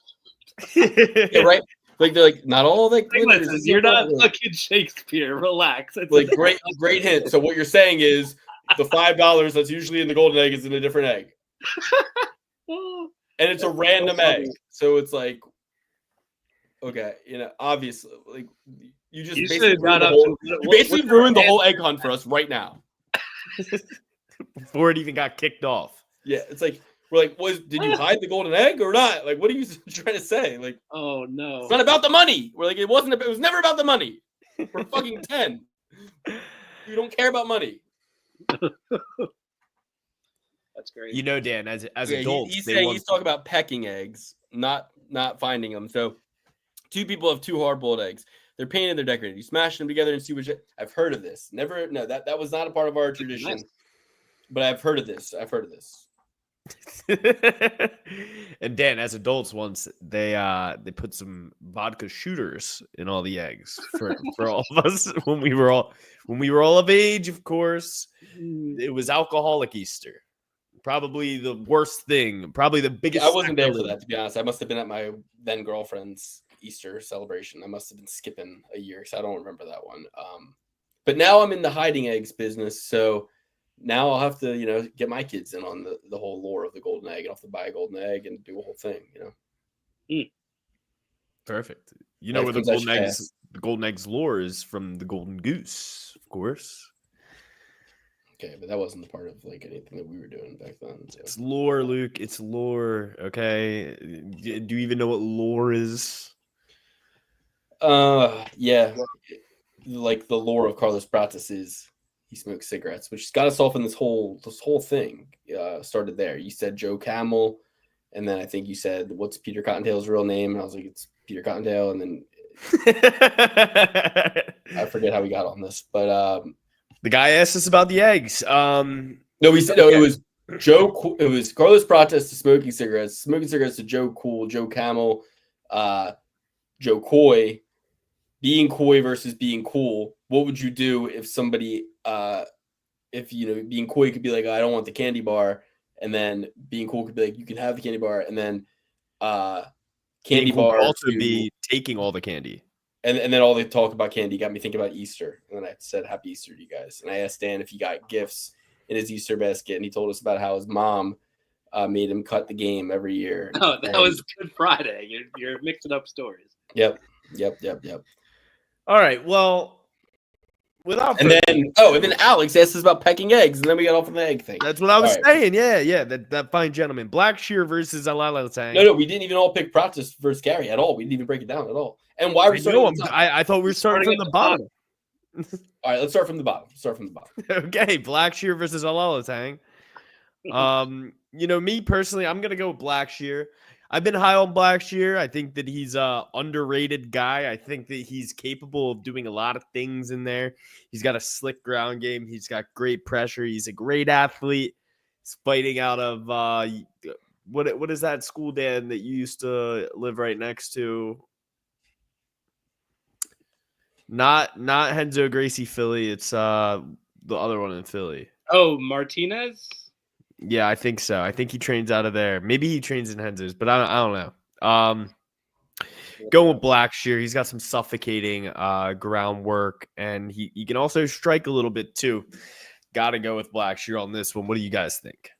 yeah, right. Like, they're like, not all that glitters. Listen, you're not fucking Shakespeare. Relax. It's like great hint. So what you're saying is the $5 that's usually in the golden egg is in a different egg, and it's a random egg. So it's like, okay, obviously, like you basically ruined the whole egg hunt for us right now before it even got kicked off. Yeah, it's like, we're like, did you hide the golden egg or not? Like, what are you trying to say? Like, oh no, it's not about the money. We're like, it was never about the money. We're fucking 10. We don't care about money. That's great. Dan, as adults, he's talking about pecking eggs, not finding them. So, 2 people have 2 hard-boiled eggs. They're painted, they're decorated. You smash them together and see which. I've heard of this. That was not a part of our tradition. Nice. But I've heard of this. And Dan, as adults, once they put some vodka shooters in all the eggs for all of us when we were all of age. Of course, it was alcoholic Easter. Probably the worst thing. Probably the biggest. I wasn't there for that, to be honest. I must have been at my then girlfriend's Easter celebration. I must have been skipping a year, so I don't remember that one. But now I'm in the hiding eggs business, so. Now I'll have to, get my kids in on the whole lore of the golden egg. I'll have to buy a golden egg and do a whole thing, Perfect. Where the golden eggs lore is from the golden goose, of course. Okay, but that wasn't the part of like anything that we were doing back then. So. It's lore, Luke. It's lore. Okay. Do you even know what lore is? Yeah. Like the lore of Carlos Prates is. He smokes cigarettes, which got us off in this whole thing. Started there. You said Joe Camel, and then I think you said, "What's Peter Cottontail's real name?" And I was like, "It's Peter Cottontail." And then I forget how we got on this, but the guy asked us about the eggs. No, we said no. It was Joe. It was Carlos Prates to smoking cigarettes to Joe Cool, Joe Camel, Joe Coy. Being coy versus being cool. What would you do if somebody, being coy could be like, I don't want the candy bar, and then being cool could be like, you can have the candy bar, and then candy bar could also be taking all the candy, and then all the talk about candy got me thinking about Easter, and then I said Happy Easter to you guys, and I asked Dan if he got gifts in his Easter basket, and he told us about how his mom made him cut the game every year. Oh, that was Good Friday. You're mixing up stories. Yep. All right. Well, and then Alex asked us about pecking eggs, and then we got off on the egg thing. That's what I was saying. Yeah. That fine gentleman, Blackshear versus Alala Tang. No, we didn't even all pick Prates versus Garry at all. We didn't even break it down at all. And why we starting? I thought we were starting from the bottom. All right, let's start from the bottom. Okay, Blackshear versus Alalatang. Me personally, I'm gonna go with Blackshear. I've been high on Blackshear. I think that he's a underrated guy. I think that he's capable of doing a lot of things in there. He's got a slick ground game. He's got great pressure. He's a great athlete. He's fighting out of what is that school, Dan, that you used to live right next to? Not Henzo Gracie Philly. It's the other one in Philly. Oh, Martinez? Yeah, I think so. I think he trains out of there. Maybe he trains in Henzo's, but I don't know. Going with Blackshear, he's got some suffocating groundwork, and he can also strike a little bit too. Got to go with Blackshear on this one. What do you guys think?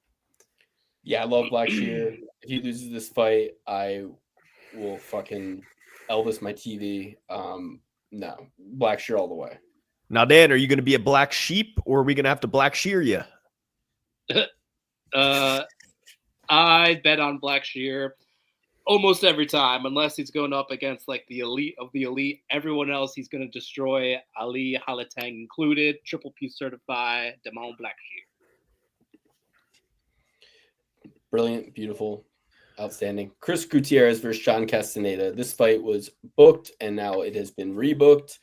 Yeah, I love Blackshear. If he loses this fight, I will fucking Elvis my TV. No, Blackshear all the way. Now, Dan, are you going to be a black sheep, or are we going to have to Blackshear you? I bet on Blackshear almost every time, unless he's going up against like the elite of the elite. Everyone else he's going to destroy, Ali Halatang included, Triple P certified, Damon Blackshear. Brilliant, beautiful, outstanding. Chris Gutierrez versus John Castaneda. This fight was booked, and now it has been rebooked.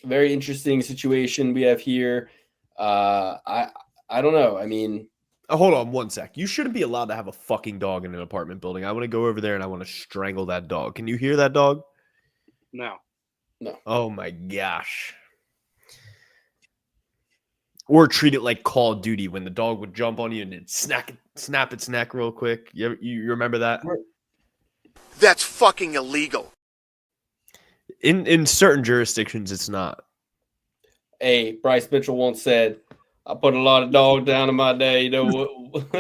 Very interesting situation we have here. I don't know. I mean, hold on one sec. You shouldn't be allowed to have a fucking dog in an apartment building. I want to go over there and I want to strangle that dog. Can you hear that dog? No. Oh my gosh. Or treat it like Call of Duty when the dog would jump on you and it'd snap its neck real quick. You remember that? That's fucking illegal. In certain jurisdictions, it's not. Hey, Bryce Mitchell once said, I put a lot of dog down in my day. You know what?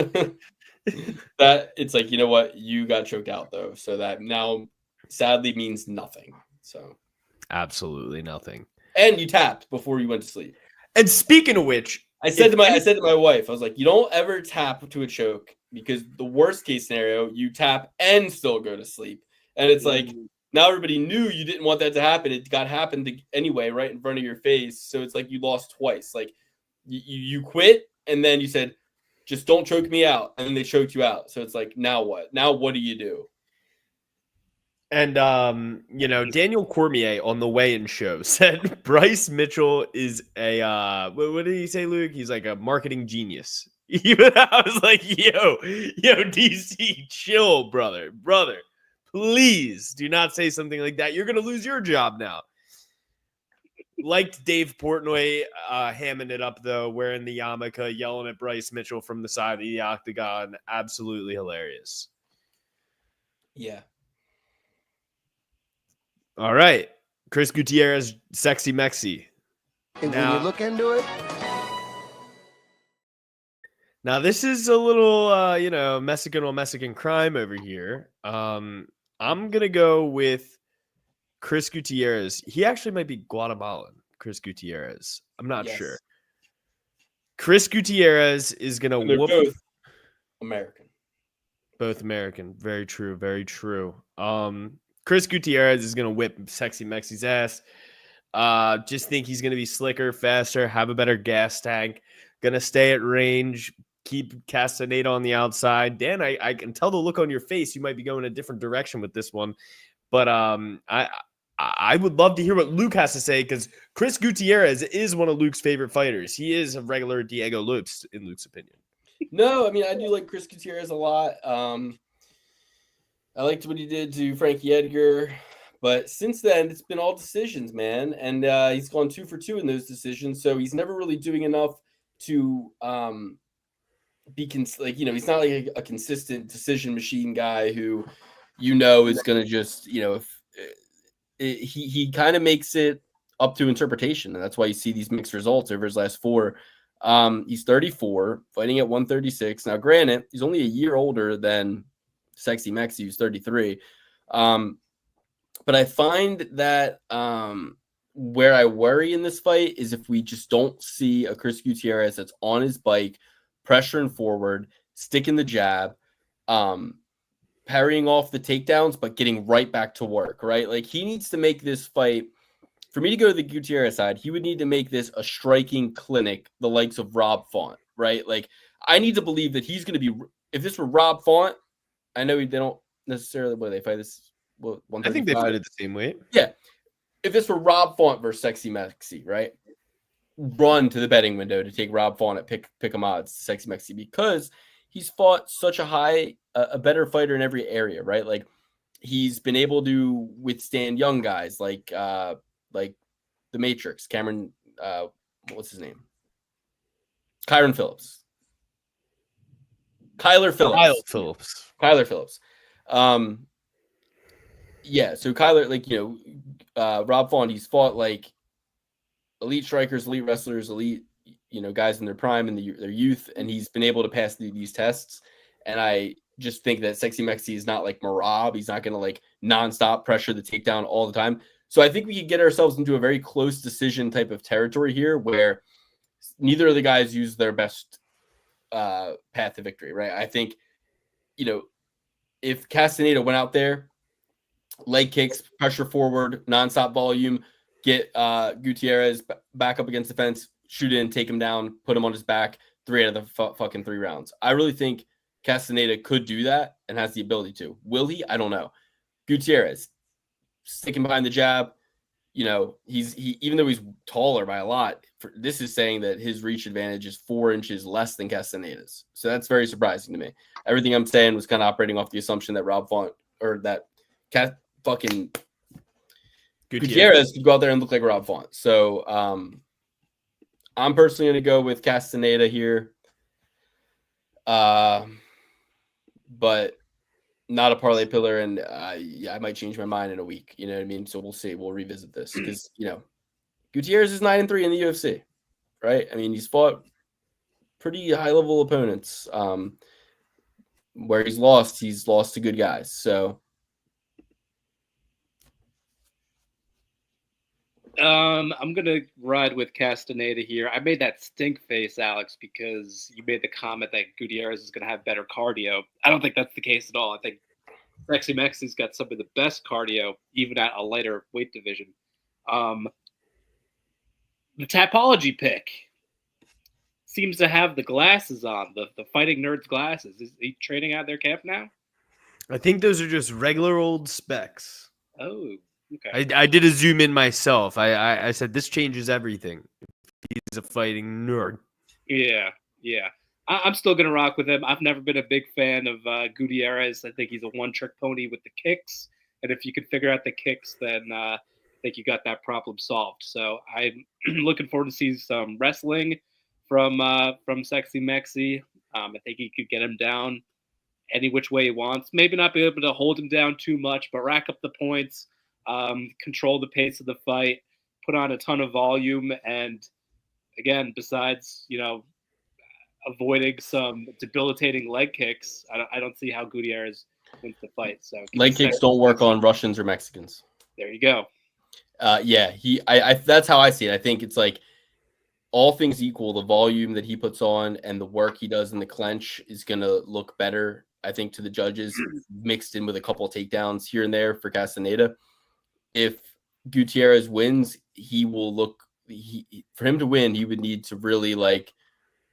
That it's like, you know what? You got choked out though. So that now sadly means nothing. So absolutely nothing. And you tapped before you went to sleep. And speaking of which, I said to my wife, I was like, you don't ever tap to a choke because the worst case scenario, you tap and still go to sleep. And it's like, now everybody knew you didn't want that to happen. It happened anyway, right in front of your face. So it's like you lost twice. Like you quit and then you said, just don't choke me out. And then they choked you out. So it's like, now what? Now what do you do? And, Daniel Cormier on the weigh-in show said Bryce Mitchell is a, what did he say, Luke? He's like a marketing genius. Even I was like, yo, DC, chill, brother. Please do not say something like that. You're going to lose your job now. Liked Dave Portnoy hamming it up, though, wearing the yarmulke, yelling at Bryce Mitchell from the side of the octagon. Absolutely hilarious. Yeah. All right. Chris Gutierrez, Sexy Mexi. And when you look into it, now this is a little, Mexican on Mexican crime over here. I'm going to go with Chris Gutierrez. He actually might be Guatemalan, Chris Gutierrez. I'm not sure. Chris Gutierrez is going to whoop. Both American. Both American. Very true. Very true. Chris Gutierrez is going to whip Sexy Mexi's ass. Just think he's going to be slicker, faster, have a better gas tank. Going to stay at range. Keep Castaneda on the outside. Dan, I can tell the look on your face. You might be going a different direction with this one. But I would love to hear what Luke has to say because Chris Gutierrez is one of Luke's favorite fighters. He is a regular Diego Lopes, in Luke's opinion. No, I mean, I do like Chris Gutierrez a lot. I liked what he did to Frankie Edgar. But since then, it's been all decisions, man. And he's gone 2 for 2 in those decisions. So he's never really doing enough to be he's not like a consistent decision machine guy who, is going to just, he kind of makes it up to interpretation. And that's why you see these mixed results over his last 4. He's 34, fighting at 136. Now, granted, he's only a year older than Sexy Mexi, who's 33. But I find that where I worry in this fight is if we just don't see a Chris Gutierrez that's on his bike, pressuring forward, sticking the jab, parrying off the takedowns, but getting right back to work, right? Like he needs to make this fight for me to go to the Gutierrez side, he would need to make this a striking clinic, the likes of Rob Font, right? Like, I need to believe that he's going to be. If this were Rob Font, I know they don't necessarily. What they fight this? What, I think they fight at the same weight. Yeah. If this were Rob Font versus Sexy Mexi, right? Run to the betting window to take Rob Font at pick 'em odds, Sexy Mexi, because he's fought such a better fighter in every area, right? Like, he's been able to withstand young guys like the Matrix, Cameron, what's his name? Kyler Phillips. Kyler Phillips. Yeah, so Kyler, like, Rob Font, he's fought like elite strikers, elite wrestlers, elite, guys in their prime and their youth, and he's been able to pass these tests. And I just think that Sexy Mexi is not like Marab. He's not going to like nonstop pressure the takedown all the time. So I think we could get ourselves into a very close decision type of territory here where neither of the guys use their best path to victory, right? I think, if Castaneda went out there, leg kicks, pressure forward, nonstop volume, get Gutierrez back up against the fence, shoot in, take him down, put him on his back, 3 out of the fucking 3 rounds. I really think Castaneda could do that and has the ability to. Will he? I don't know. Gutierrez, sticking behind the jab, he even though he's taller by a lot, this is saying that his reach advantage is 4 inches less than Castaneda's. So that's very surprising to me. Everything I'm saying was kind of operating off the assumption that Rob Font or that fucking Gutierrez could go out there and look like Rob Font. So I'm personally going to go with Castaneda here. But not a parlay pillar, and I might change my mind in a week. You know what I mean? So we'll see. We'll revisit this because Gutierrez is 9-3 in the UFC, right? I mean, he's fought pretty high level opponents. Where he's lost to good guys. So I'm gonna ride with Castaneda here. I made that stink face, Alex, because you made the comment that Gutierrez is gonna have better cardio. I don't think that's the case at all. I think Sexy Mexi's got some of the best cardio, even at a lighter weight division. The Tapology pick seems to have the glasses on, the Fighting Nerds glasses. Is he training out their camp now? I think those are just regular old specs. Oh, okay. I did a zoom in myself. I said this changes everything. He's a fighting nerd. Yeah. I'm still going to rock with him. I've never been a big fan of Gutierrez. I think he's a one-trick pony with the kicks. And if you can figure out the kicks, then I think you got that problem solved. So I'm looking forward to see some wrestling from Sexy Mexi. I think he could get him down any which way he wants. Maybe not be able to hold him down too much, but rack up the points, control the pace of the fight, put on a ton of volume. And again, besides, avoiding some debilitating leg kicks, I don't see how Gutierrez wins the fight. So leg kicks don't work on Russians or Mexicans. There you go. That's how I see it. I think it's like all things equal, the volume that he puts on and the work he does in the clench is going to look better, I think, to the judges, mixed in with a couple of takedowns here and there for Castaneda. If Gutierrez wins, he will look for him to win, he would need to really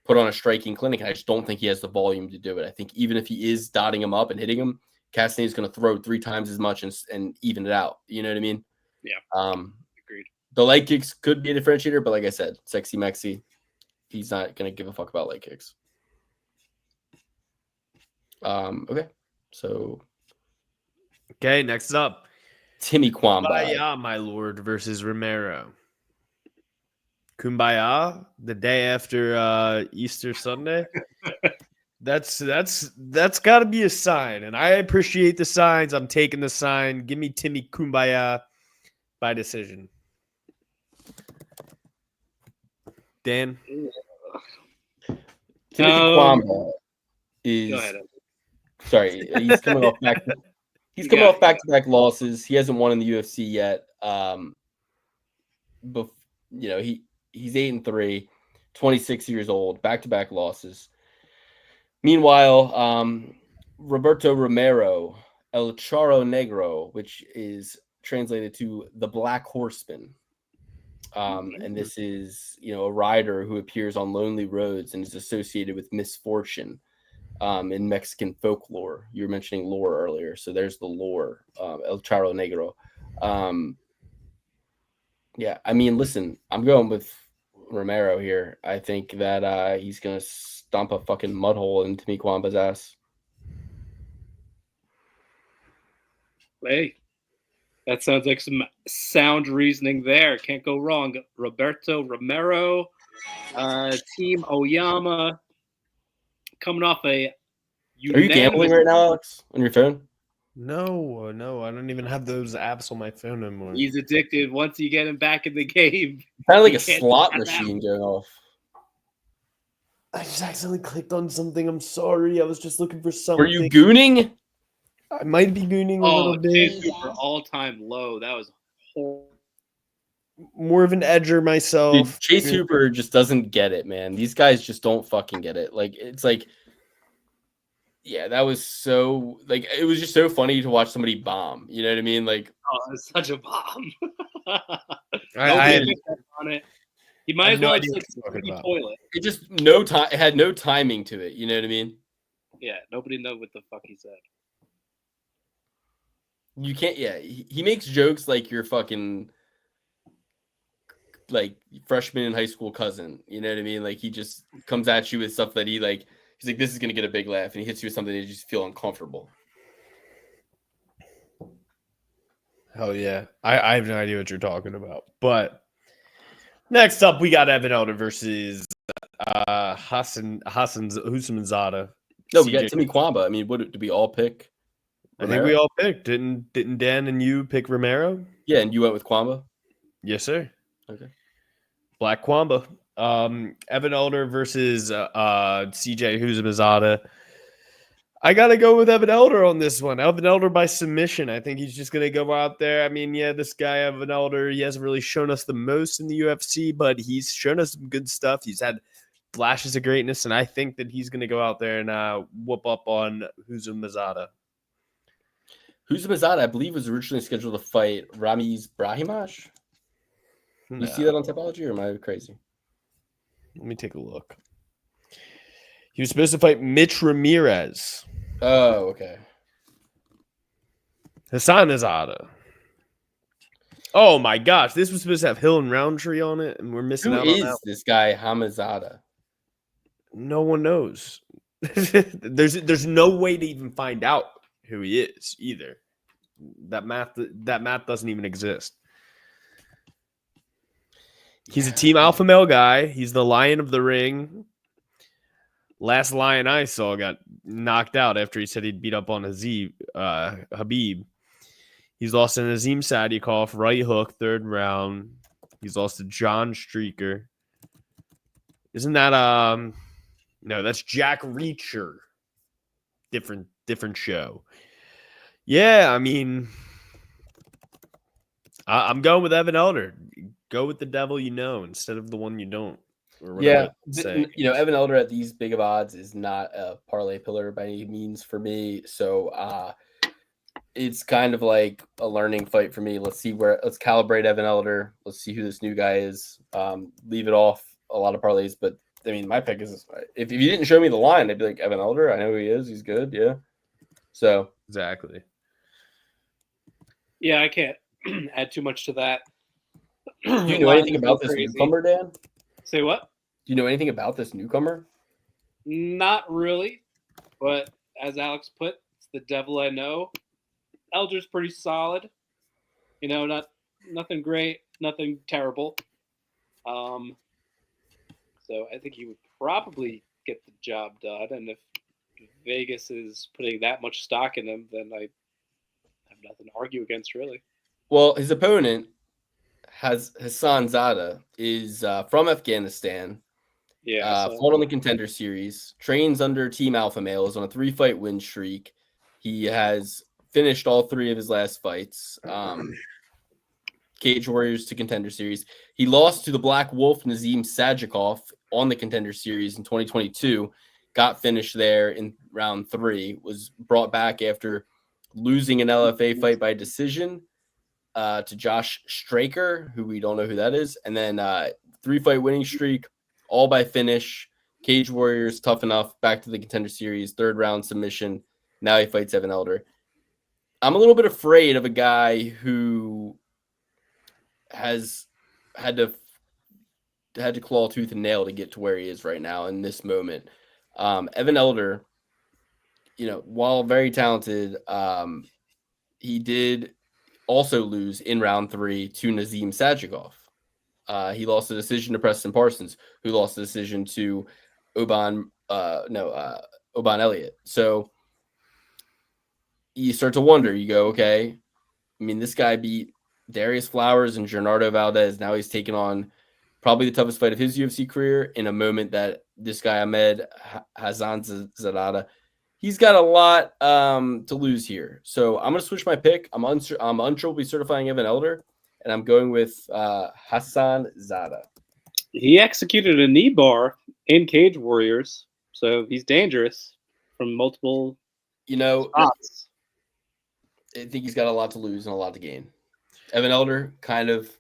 put on a striking clinic. And I just don't think he has the volume to do it. I think even if he is dotting him up and hitting him, Castaneda's going to throw 3 times as much and even it out. You know what I mean? Yeah. Agreed. The leg kicks could be a differentiator, but like I said, Sexy Mexi, he's not going to give a fuck about leg kicks. Okay. So. Okay, next up. Timmy Kwamba. Kumbaya, my lord, versus Romero. Kumbaya, the day after Easter Sunday. That's got to be a sign, and I appreciate the signs. I'm taking the sign. Give me Timmy Kumbaya by decision. Dan? Timothy Kwamba is. Go ahead. Sorry, he's coming off back. He's coming off back-to-back losses. He hasn't won in the UFC yet. But he's 8-3, 26 years old, back-to-back losses. Meanwhile, Roberto Romero, El Charro Negro, which is translated to the Black Horseman, And this is, a rider who appears on lonely roads and is associated with misfortune in Mexican folklore. You were mentioning lore earlier, so there's the lore, El Charro Negro. Yeah, I mean, listen, I'm going with Romero here. I think that he's going to stomp a fucking mud hole into Miquamba's ass. Hey, that sounds like some sound reasoning there. Can't go wrong. Roberto Romero, Team Oyama, coming off a Are you gambling right now, Alex, on your phone? No, I don't even have those apps on my phone anymore. He's addicted. Once you get him back in the game, Kind of like he a can't slot get out. machine going off. I just accidentally clicked on something. I'm sorry. I was just looking for something. Were you gooning? I might be gooning a little bit. Chase Hooper all-time low. That was horrible. More of an edger myself. Dude, Chase Hooper just doesn't get it, man. These guys just don't fucking get it. Like, it's like, yeah, that was so, like, it was just so funny to watch somebody bomb. You know what I mean? Like, Oh, it's such a bomb. I Nobody picked up on it. He might as well have said the toilet. it just no time. It had no timing to it. You know what I mean? Yeah, nobody know what the fuck he said. You can't. Yeah, he makes jokes like your fucking like freshman in high school cousin. You know what I mean? Like he just comes at you with stuff that he's like, this is gonna get a big laugh, and he hits you with something that you just feel uncomfortable. Hell yeah. I have no idea what you're talking about. But next up, we got Evan Elder versus Husamazada. No, we got Timmy Kwamba. I mean, what did we all pick? I think we all picked. Didn't Dan and you pick Romero? Yeah, and you went with Kwamba? Yes, sir. Okay. Black Kwamba. Evan Elder versus CJ Husamazada. I got to go with Evan Elder on this one. Evan Elder by submission. I think he's just going to go out there. I mean, yeah, this guy, Evan Elder, he hasn't really shown us the most in the UFC, but he's shown us some good stuff. He's had flashes of greatness, and I think that he's going to go out there and whoop up on Husamazada. Husamazada, I believe, was originally scheduled to fight Ramiz Brahimaj. You see that on Typology, or am I crazy? Let me take a look. He was supposed to fight Mitch Ramirez. Oh, okay. Husamazada. Oh my gosh, this was supposed to have Hill and Roundtree on it, and we're missing out on that. Who is this guy, Hamazada? No one knows. There's no way to even find out who he is either. That math doesn't even exist. He's a Team Alpha Male guy. He's the Lion of the Ring. Last Lion I saw got knocked out after he said he'd beat up on Habib. He's lost to Nazim Sadikov, right hook, third round. He's lost to John Streaker. Isn't that no, that's Jack Reacher. Different show. Yeah, I mean, I'm going with Evan Elder. Go with the devil you know instead of the one you don't. Yeah, Evan Elder at these big of odds is not a parlay pillar by any means for me. So it's kind of like a learning fight for me. Let's calibrate Evan Elder. Let's see who this new guy is. Leave it off a lot of parlays, but I mean, my pick is if you didn't show me the line, I'd be like, Evan Elder, I know who he is. He's good. Yeah. So exactly. Yeah, I can't add too much to that. Do you know anything about this newcomer, Dan? Say what? Do you know anything about this newcomer? Not really, but as Alex put, it's the devil I know. Elder's pretty solid. Nothing great, nothing terrible. So I think he would probably get the job done. And if Vegas is putting that much stock in him, then I have nothing to argue against, really. Well, his opponent Hassan Zada is from Afghanistan. Yeah, fought on the Contender Series. Trains under Team Alpha Male. Is on a 3-fight win streak. He has finished all 3 of his last fights. Cage Warriors to Contender Series. He lost to the Black Wolf Nazim Sadikov on the Contender Series in 2022. Got finished there in round 3. Was brought back after losing an LFA fight by decision. to Josh Straker, who we don't know who that is, and then 3-fight winning streak, all by finish. Cage Warriors, tough enough, back to the Contender Series, 3rd round submission. Now he fights Evan Elder. I'm a little bit afraid of a guy who has had to claw tooth and nail to get to where he is right now in this moment. Evan Elder, while very talented, he did also lose in round 3 to Nazim Sajikov. He lost the decision to Preston Parsons, who lost the decision to Oban Elliott. So you start to wonder, you go, okay, I mean, this guy beat Darius Flowers and Gennaro Valdez. Now he's taken on probably the toughest fight of his UFC career in a moment that this guy, Ahmed Hazanzadeh, he's got a lot to lose here. So I'm going to switch my pick. I'm unsure be certifying Evan Elder, and I'm going with Hassan Zada. He executed a knee bar in Cage Warriors, so he's dangerous from multiple spots. I think he's got a lot to lose and a lot to gain. Evan Elder kind of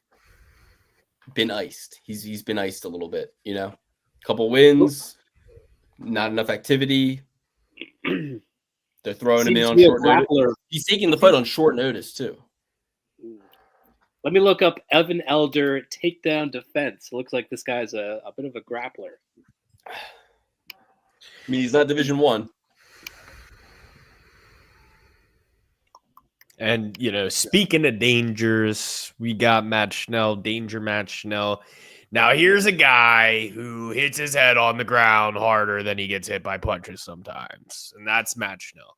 been iced. He's been iced a little bit, couple wins, not enough activity. They're throwing him in on short notice. He's taking the fight on short notice too. Let me look up Evan Elder takedown defense. It looks like this guy's a bit of a grappler. I mean, he's not Division 1. And, speaking of dangers, we got Matt Schnell, danger Matt Schnell. Now, here's a guy who hits his head on the ground harder than he gets hit by punches sometimes. And that's Matt Schnell.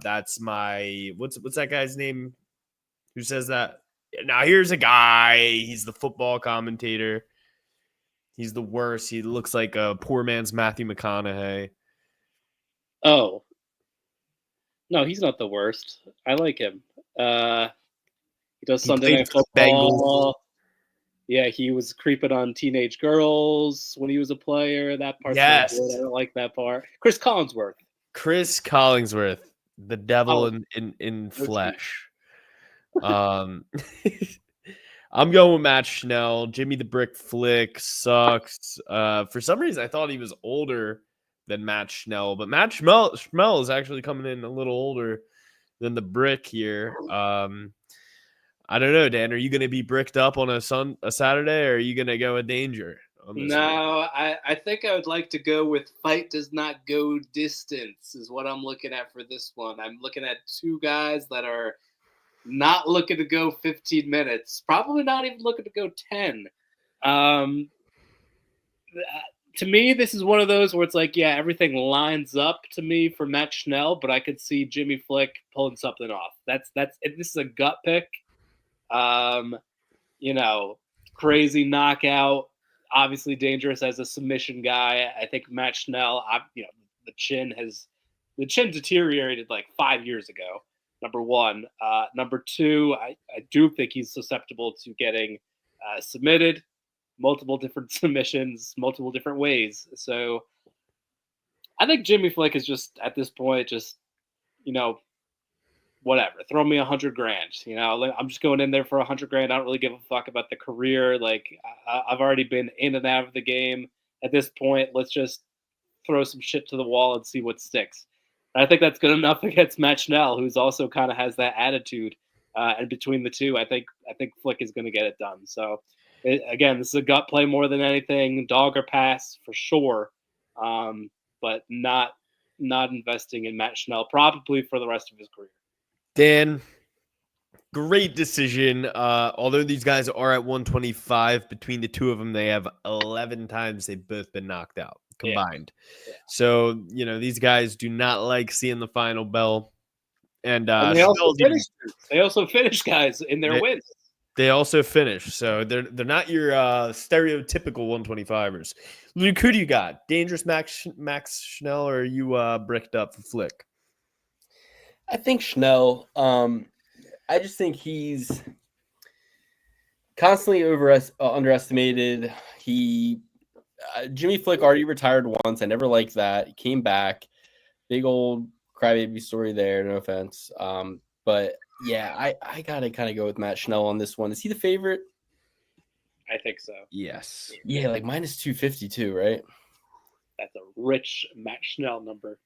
That's my, what's that guy's name? Who says that? Now, here's a guy. He's the football commentator. He's the worst. He looks like a poor man's Matthew McConaughey. Oh. No, he's not the worst. I like him. He does Sunday Night Football. Yeah, he was creeping on teenage girls when he was a player. That part's yes. Good. I don't like that part. Chris Collinsworth, the devil in flesh. I'm going with Matt Schnell. Jimmy the Brick Flick sucks. For some reason, I thought he was older than Matt Schnell, but Matt Schnell is actually coming in a little older than the Brick here. I don't know, Dan. Are you going to be bricked up on a Saturday, or are you going to go with danger? No, I think I would like to go with fight does not go distance is what I'm looking at for this one. I'm looking at two guys that are not looking to go 15 minutes, probably not even looking to go 10. To me, this is one of those where it's like, yeah, everything lines up to me for Matt Schnell, but I could see Jimmy Flick pulling something off. This is a gut pick. Crazy knockout, obviously dangerous as a submission guy. I think Matt Schnell, the chin deteriorated like 5 years ago. Number one. Number two, I do think he's susceptible to getting submitted. Multiple different submissions, multiple different ways. So I think Jimmy Flick is just, at this point, whatever. Throw me $100,000. I'm just going in there for $100,000. I don't really give a fuck about the career. Like, I've already been in and out of the game. At this point, let's just throw some shit to the wall and see what sticks. And I think that's good enough against Matt Schnell, who's also kind of has that attitude. And between the two, I think Flick is going to get it done. So. Again, this is a gut play more than anything. Dog or pass for sure, but not investing in Matt Schnell probably for the rest of his career. Dan, great decision. Although these guys are at 125, between the two of them, they have 11 times they've both been knocked out combined. Yeah. So, these guys do not like seeing the final bell. And they also finish guys in their wins. They also finish, so they're not your stereotypical 125ers. Luke, who do you got? Dangerous Max Schnell, or are you bricked up for Flick? I think Schnell. I just think he's constantly underestimated. Jimmy Flick already retired once. I never liked that. He came back. Big old crybaby story there. No offense, but Yeah, I gotta kind of go with Matt Schnell on this one. Is he the favorite? I think so. Yes. Yeah, like minus 252, right? That's a rich Matt Schnell number.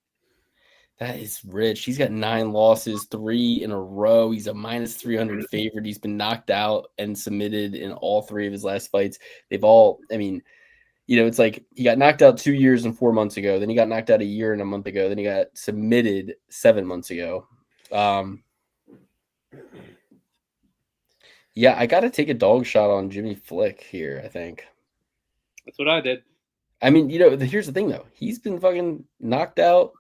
That is rich. He's got 9 losses, 3 in a row. He's a minus 300 favorite. He's been knocked out and submitted in all 3 of his last fights. They've all, I mean, it's like he got knocked out 2 years and 4 months ago. Then he got knocked out a year and a month ago. Then he got submitted 7 months ago. Yeah, I got to take a dog shot on Jimmy Flick here, I think. That's what I did. I mean, here's the thing, though. He's been fucking knocked out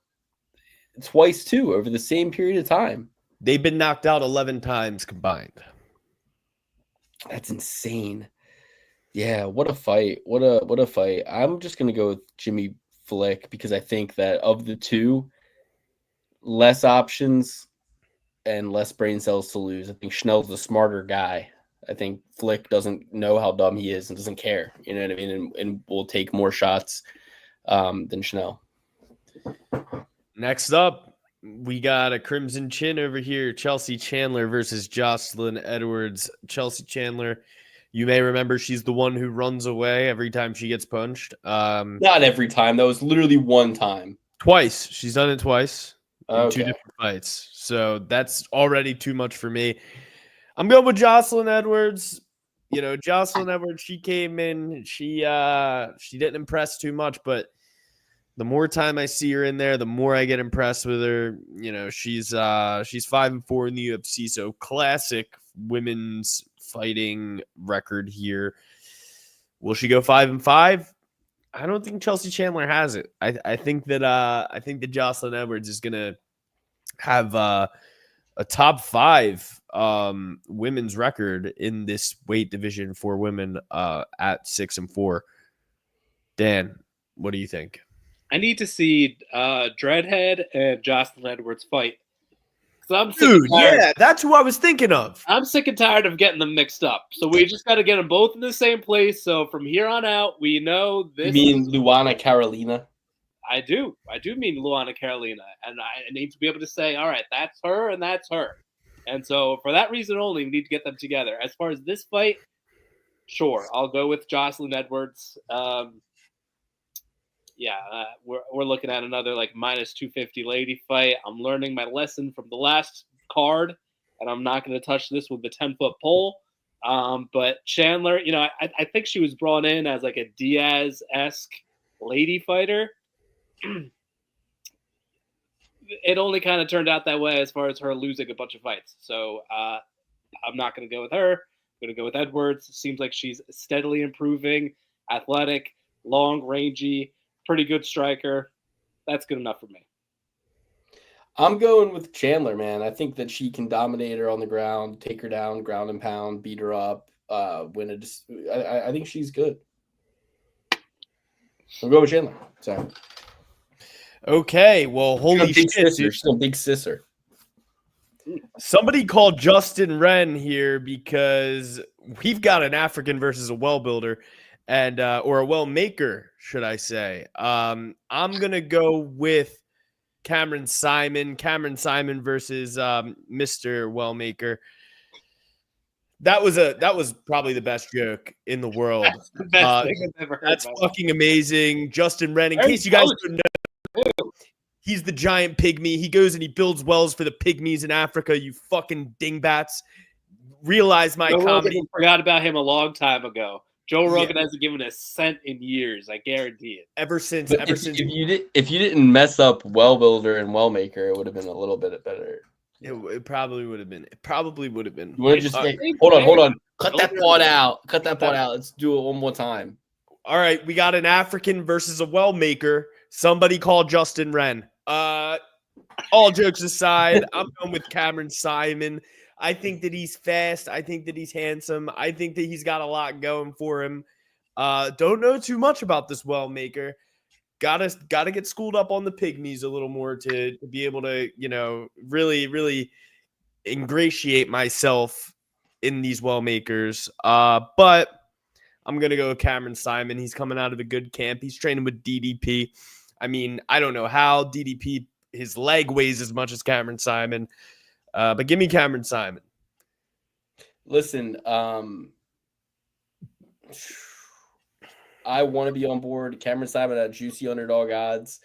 twice, too, over the same period of time. They've been knocked out 11 times combined. That's insane. Yeah, what a fight. What a fight. I'm just going to go with Jimmy Flick because I think that of the two, less options and less brain cells to lose. I think Schnell's the smarter guy. I think Flick doesn't know how dumb he is and doesn't care. You know what I mean? And will take more shots than Schnell. Next up, we got a Crimson Chin over here. Chelsea Chandler versus Jocelyn Edwards. Chelsea Chandler, you may remember she's the one who runs away every time she gets punched. Not every time. That was literally one time. Twice. She's done it twice in Okay. 2 different fights. So that's already too much for me. I'm going with Jocelyn Edwards. Jocelyn Edwards, she came in. She didn't impress too much, but the more time I see her in there, the more I get impressed with her. She's 5-4 in the UFC, so classic women's fighting record here. Will she go 5-5? I don't think Chelsea Chandler has it. I think that Jocelyn Edwards is gonna have a top 5 women's record in this weight division for women at 6-4. Dan, what do you think? I need to see Dreadhead and Jocelyn Edwards fight. Dude, yeah, that's who I was thinking of. I'm sick and tired of getting them mixed up. So we just got to get them both in the same place. So from here on out, we know this. You mean Luana Carolina? I do mean Luana Carolina. And I need to be able to say, all right, that's her and that's her. And so for that reason only, we need to get them together. As far as this fight, sure, I'll go with Jocelyn Edwards. We're looking at another like minus 250 lady fight. I'm learning my lesson from the last card, and I'm not going to touch this with the 10-foot pole. But Chandler, I think she was brought in as like a Diaz-esque lady fighter. It only kind of turned out that way as far as her losing a bunch of fights. So I'm not going to go with her. I'm going to go with Edwards. Seems like she's steadily improving, athletic, long, rangy, pretty good striker. That's good enough for me. I'm going with Chandler, man. I think that she can dominate her on the ground, take her down, ground and pound, beat her up, win it. I think she's good. I'll go with Chandler. So Okay, well, holy shit, dude. She's a big sisser. Somebody called Justin Wren here because we've got an African versus a well builder. And or a well maker, should I say? I'm gonna go with Cameron Simon. Cameron Simon versus Mr. Well Maker. That was probably the best joke in the world. That's the best thing I've ever heard. That's fucking amazing. Justin Wren, in case you guys don't know, he's the giant pygmy. He goes and he builds wells for the pygmies in Africa. You fucking dingbats. Realize my comedy. Rogan forgot about him a long time ago. Joe Rogan hasn't given a cent in years. I guarantee it. Ever since if you didn't mess up Well Builder and Well Maker, it would have been a little bit better. It probably would have been. You want to just hold on. Cut that part out. Let's do it one more time. All right, we got an African versus a well maker. Somebody called Justin Wren. All jokes aside, I'm going with Cameron Simon. I think that he's fast. I think that he's handsome. I think that he's got a lot going for him. Don't know too much about this well maker. Gotta get schooled up on the pygmies a little more to be able to, really, really ingratiate myself in these well makers. But I'm gonna go with Cameron Simon. He's coming out of a good camp. He's training with DDP. I mean, I don't know how DDP, his leg weighs as much as Cameron Simon. But give me Cameron Simon. Listen, I want to be on board. Cameron Simon at juicy underdog odds.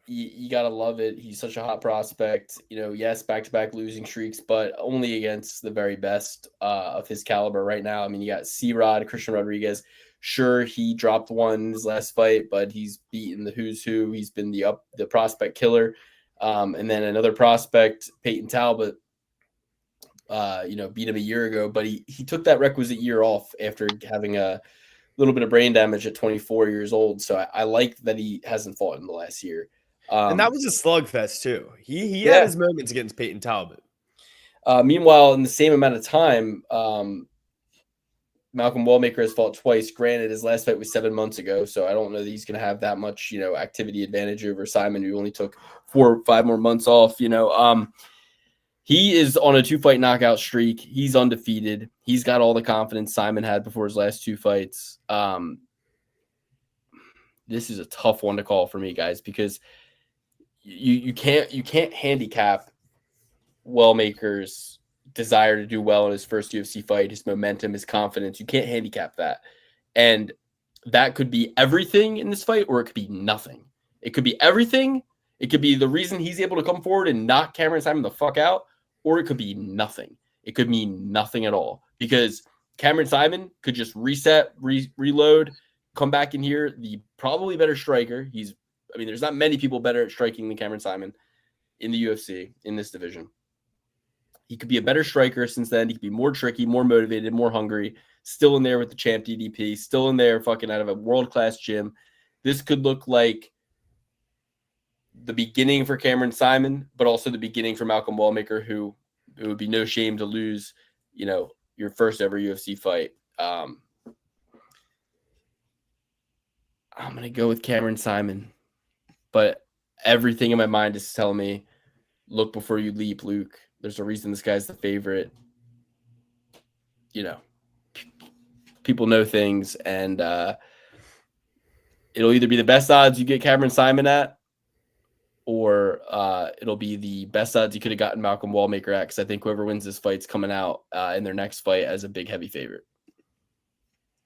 You got to love it. He's such a hot prospect. Yes, back-to-back losing streaks, but only against the very best of his caliber right now. I mean, you got C-Rod, Christian Rodriguez. Sure, he dropped one in his last fight, but he's beaten the who's who. He's been the prospect killer. And then another prospect, Peyton Talbot, beat him a year ago, but he took that requisite year off after having a little bit of brain damage at 24 years old. So I like that he hasn't fought in the last year. And that was a slugfest too. He had his moments against Peyton Talbot. Meanwhile, in the same amount of time, Malcolm Wallmaker has fought twice. Granted, his last fight was 7 months ago, so I don't know that he's going to have that much, activity advantage over Simon, who only took 4 or 5 more months off. He is on a 2-fight knockout streak. He's undefeated. He's got all the confidence Simon had before his last 2 fights. This is a tough one to call for me, guys, because you can't handicap Wellmaker's desire to do well in his first UFC fight, his momentum, his confidence. You can't handicap that. And that could be everything in this fight, or it could be nothing. It could be everything. It could be the reason he's able to come forward and knock Cameron Simon the fuck out, or it could be nothing. It could mean nothing at all, because Cameron Simon could just reset, reload, come back in here, the probably better striker. There's not many people better at striking than Cameron Simon in the UFC in this division. He could be a better striker since then. He could be more tricky, more motivated, more hungry, still in there with the champ DDP, still in there fucking out of a world-class gym. This could look like the beginning for Cameron Simon, but also the beginning for Malcolm Wallmaker, who it would be no shame to lose, your first ever UFC fight. I'm going to go with Cameron Simon, but everything in my mind is telling me, look before you leap, Luke. There's a reason this guy's the favorite. People know things, and it'll either be the best odds you get Cameron Simon at, or it'll be the best odds you could have gotten Malcolm Wallmaker at, because I think whoever wins this fight's coming out in their next fight as a big, heavy favorite.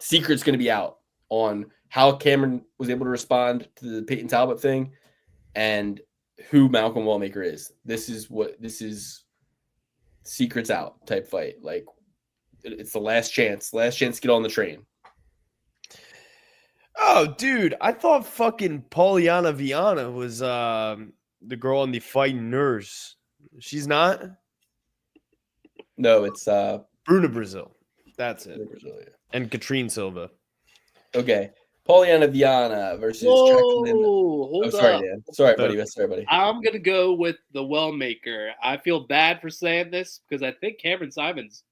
Secret's going to be out on how Cameron was able to respond to the Peyton Talbot thing and who Malcolm Wallmaker is. This is secrets out type fight. Like, it's the last chance to get on the train. Oh, dude, I thought fucking Pauliana Viana was the girl on the Fighting Nurse. She's not? No, it's Bruna Brazil. That's it. Brazil, yeah. And Katrine Silva. Okay. Pauliana Viana versus Hold sorry, up. Dan. Sorry, buddy. I'm going to go with the Wellmaker. I feel bad for saying this because I think Cameron Simon's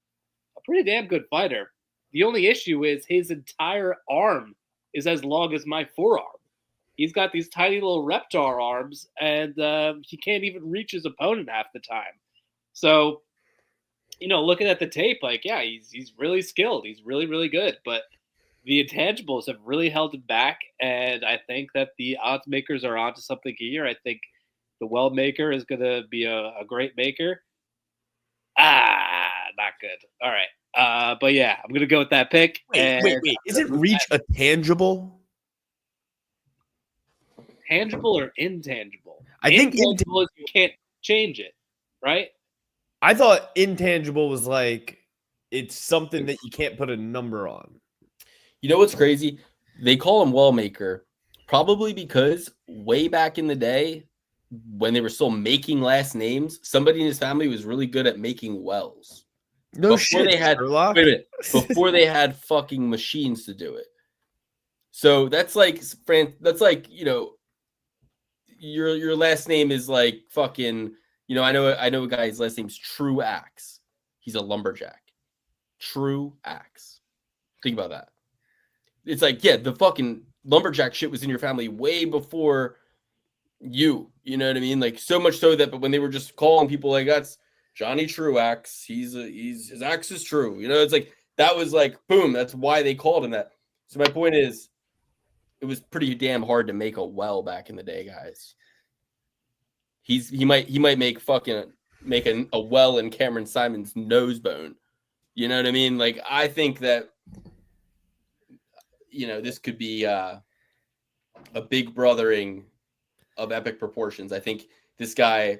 a pretty damn good fighter. The only issue is his entire arm is as long as my forearm. He's got these tiny little reptar arms, and he can't even reach his opponent half the time. So, looking at the tape, he's really skilled. He's really, really good. But the intangibles have really held him back, and I think that the odds makers are onto something here. I think the Wellmaker is going to be a great maker. Not good. All right. But yeah, I'm going to go with that pick. Wait. Isn't reach a tangible? Tangible or intangible? I think intangible is you can't change it, right? I thought intangible was like it's something that you can't put a number on. You know what's crazy? They call him Wellmaker probably because way back in the day, when they were still making last names, somebody in his family was really good at making wells. No before shit. They had, Sherlock. wait a minute, before they had fucking machines to do it. So that's like, your last name is like fucking, I know a guy, his last name's True Axe. He's a lumberjack. True Axe. Think about that. It's like, yeah, the fucking lumberjack shit was in your family way before you know what I mean? Like, so much so that, but when they were just calling people like, that's Johnny Truax, his axe is true. It's like, that was like, boom, that's why they called him that. So my point is, it was pretty damn hard to make a well back in the day, guys. He might make fucking make a well in Cameron Simon's nose bone. You know what I mean? Like, I think that, this could be a big brothering of epic proportions. I think this guy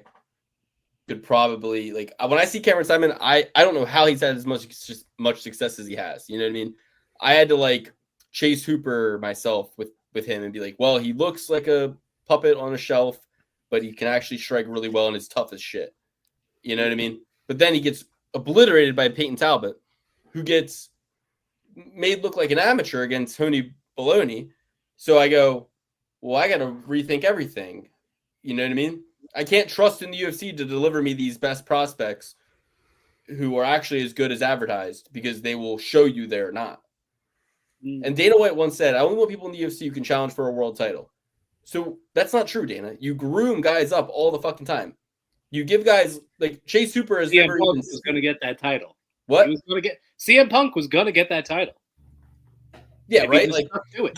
could probably, like, when I see Cameron Simon, I don't know how he's had as much success as he has. You know what I mean? I had to, like, Chase Hooper myself with him and be like, well, he looks like a puppet on a shelf, but he can actually strike really well and is tough as shit. You know what I mean? But then he gets obliterated by Peyton Talbot, who gets made look like an amateur against Tony Baloney. So I go, well, I got to rethink everything. You know what I mean? I can't trust in the UFC to deliver me these best prospects who are actually as good as advertised, because they will show you they're not. And Dana White once said, I only want people in the UFC who can challenge for a world title. So that's not true, Dana. You groom guys up all the fucking time. You give guys like Chase Hooper is CM never Punk even was going to get that title. What? He was going to get CM Punk was going to get that title. Yeah, And right. Like,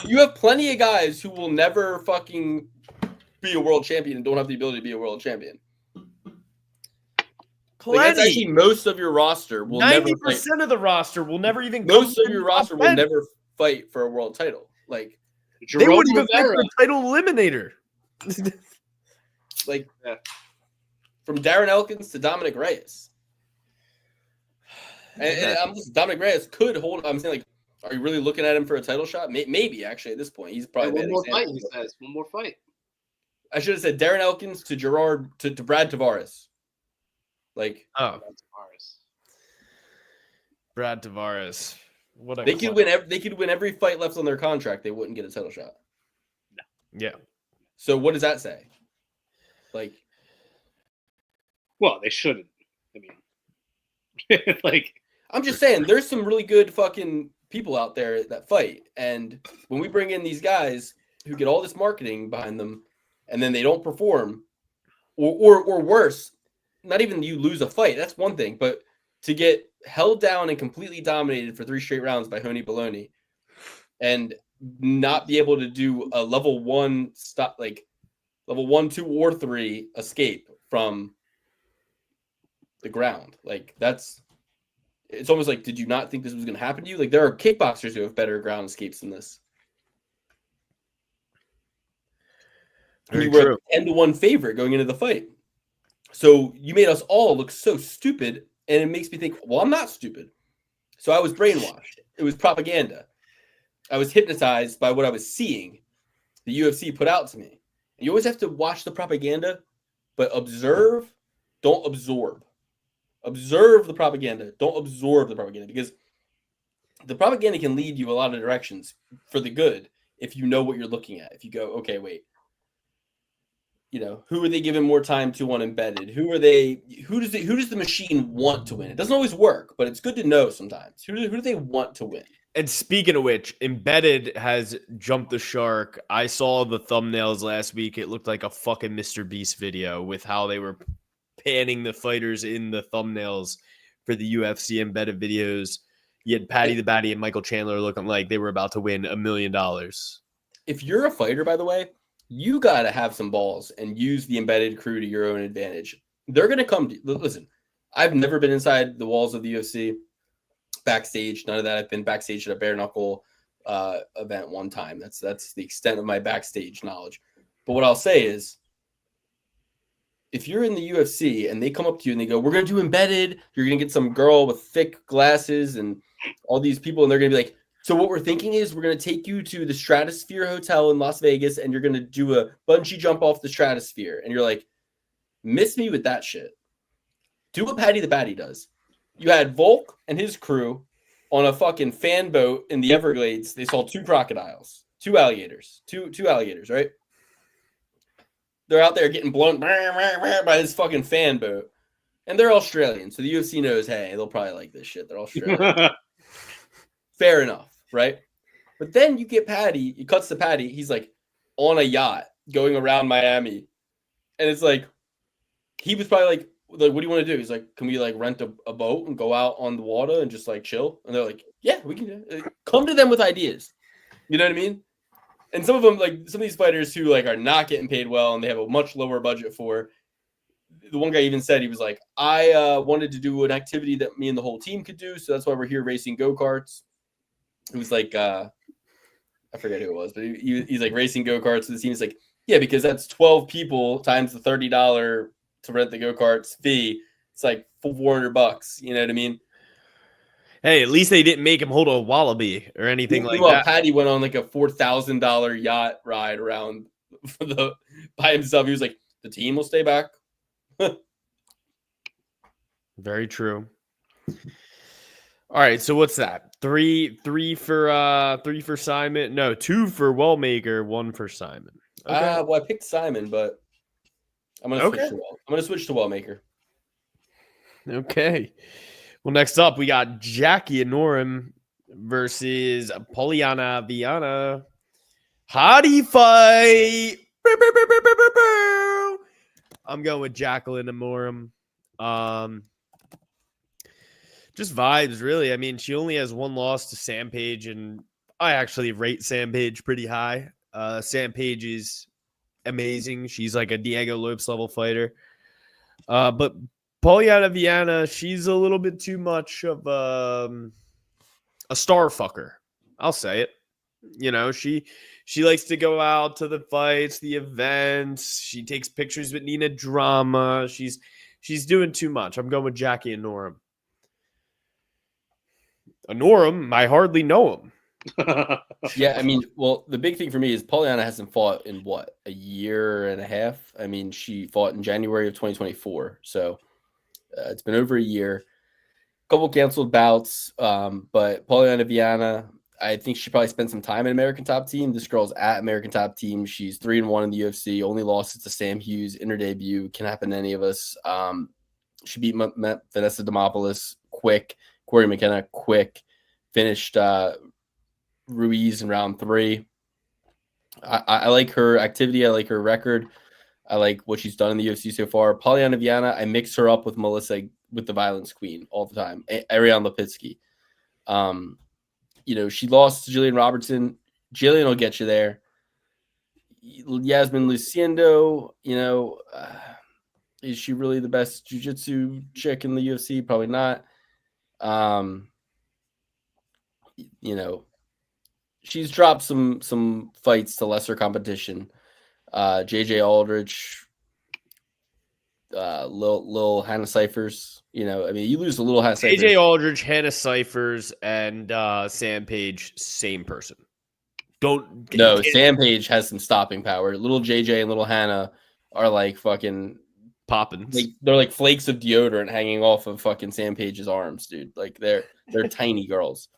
you have plenty of guys who will never fucking be a world champion and don't have the ability to be a world champion. Like, that's actually most of your roster will 90% of the roster will never even. Most of your roster will never fight for a world title. Like, they wouldn't even fight for a title eliminator. Like, from Darren Elkins to Dominic Reyes. And I'm just, Dominic Reyes could hold. I'm saying, like, are you really looking at him for a title shot? Maybe, actually, at this point. He's probably one more fight, he says. One more fight. I should have said Darren Elkins to to Brad Tavares. Like, Brad Tavares. What they could win. They could win every fight left on their contract. They wouldn't get a title shot. No. Yeah. So what does that say? Like, well, they shouldn't. I mean, like, I'm just saying, there's some really good fucking people out there that fight, and when we bring in these guys who get all this marketing behind them, and then they don't perform, or worse, not even you lose a fight. That's one thing, but to get held down and completely dominated for 3 straight rounds by Tony Baloney, and not be able to do a level 1 stop, like level 1, 2, or 3 escape from the ground, like it's almost like, did you not think this was going to happen to you? Like, there are kickboxers who have better ground escapes than this. You were a 10-1 favorite going into the fight. So you made us all look so stupid, and it makes me think, well, I'm not stupid. So I was brainwashed. It was propaganda. I was hypnotized by what I was seeing the UFC put out to me. And you always have to watch the propaganda, but observe, don't absorb. Observe the propaganda. Don't absorb the propaganda, because the propaganda can lead you a lot of directions for the good if you know what you're looking at. If you go, okay, wait, who are they giving more time to on embedded? Who does the machine want to win? It doesn't always work, but it's good to know sometimes. Who do they want to win? And speaking of which, Embedded has jumped the shark. I saw the thumbnails last week. It looked like a fucking Mr. Beast video with how they were panning the fighters in the thumbnails for the UFC Embedded videos. You had Patty the Batty and Michael Chandler looking like they were about to win $1 million. If you're a fighter, by the way, you got to have some balls and use the Embedded crew to your own advantage. They're going to come to, listen, I've never been inside the walls of the UFC, backstage, none of that. I've been backstage at a bare knuckle event one time. That's the extent of my backstage knowledge. But what I'll say is, if you're in the UFC and they come up to you and they go, we're going to do Embedded, you're going to get some girl with thick glasses and all these people, and they're going to be like, so what we're thinking is we're going to take you to the Stratosphere Hotel in Las Vegas, and you're going to do a bungee jump off the Stratosphere. And you're like, miss me with that shit. Do what Patty the Batty does. You had Volk and his crew on a fucking fan boat in the Everglades. They saw 2 crocodiles, 2 alligators, two alligators, right? They're out there getting blown by this fucking fan boat. And they're Australian, so the UFC knows, hey, they'll probably like this shit. They're Australian. Fair enough, right? But then you get Patty, he cuts to Patty, he's like on a yacht going around Miami. And it's like, he was probably like, what do you want to do? He's like, can we like rent a boat and go out on the water and just like chill? And they're like, yeah, we can do it. Come to them with ideas. You know what I mean? And some of them, like some of these fighters who like are not getting paid well and they have a much lower budget for, the one guy even said, he was like, I wanted to do an activity that me and the whole team could do, so that's why we're here racing go-karts. It was like I forget who it was, but he's like racing go-karts with the team. He's like, yeah, because that's 12 people times the $30 to rent the go-karts fee. It's like $400. You know what I mean? Hey, at least they didn't make him hold a wallaby or anything like Meanwhile, that. Patty went on like a $4,000 yacht ride around by himself. He was like, the team will stay back. Very true. All right, so what's that? Three for Simon. No, 2 for Wellmaker, 1 for Simon. Okay. Well, I picked Simon, but I'm gonna switch to Wellmaker. Okay. Well, next up we got Jackie and Norum versus Pollyanna Viana. Hottie fight. I'm going with Jacqueline and Norum. Just vibes, really. I mean, she only has 1 loss to Sam Page, and I actually rate Sam Page pretty high. Sam Page is amazing. She's like a Diego Lopes level fighter. But Pollyanna Viana, she's a little bit too much of a star fucker. I'll say it. You know, she likes to go out to the fights, the events. She takes pictures with Nina Drama. She's doing too much. I'm going with Jackie and Norum. Norum, I hardly know him. Yeah, I mean, well, the big thing for me is Pollyanna hasn't fought in what, a year and a half? I mean, she fought in January of 2024, so it's been over a year. Couple canceled bouts, but Pollyanna Viana, I think she probably spent some time in American Top Team. This girl's at American Top Team. She's 3-1 in the UFC. Only lost to Sam Hughes in her debut. Can happen to any of us. She beat Vanessa Demopoulos quick. Corey McKenna quick. Finished Ruiz in round 3. I like her activity. I like her record. I like what she's done in the UFC so far. Pollyanna Viana, I mix her up with Melissa, with the Violence Queen all the time. Ariane Lipinski. You know, she lost to Jillian Robertson. Jillian will get you there. Yasmin Luciendo, you know, is she really the best jiu-jitsu chick in the UFC? Probably not. You know, she's dropped some fights to lesser competition. JJ Aldrich, Lil Hannah Cyphers. You know, I mean, you lose a little Hannah Cyphers. AJ Aldrich, Hannah Cyphers, and Sam Page, same person. Sam Page has some stopping power. Little JJ and little Hannah are like fucking popping. They're like flakes of deodorant hanging off of fucking Sam Page's arms, dude. Like they're tiny girls.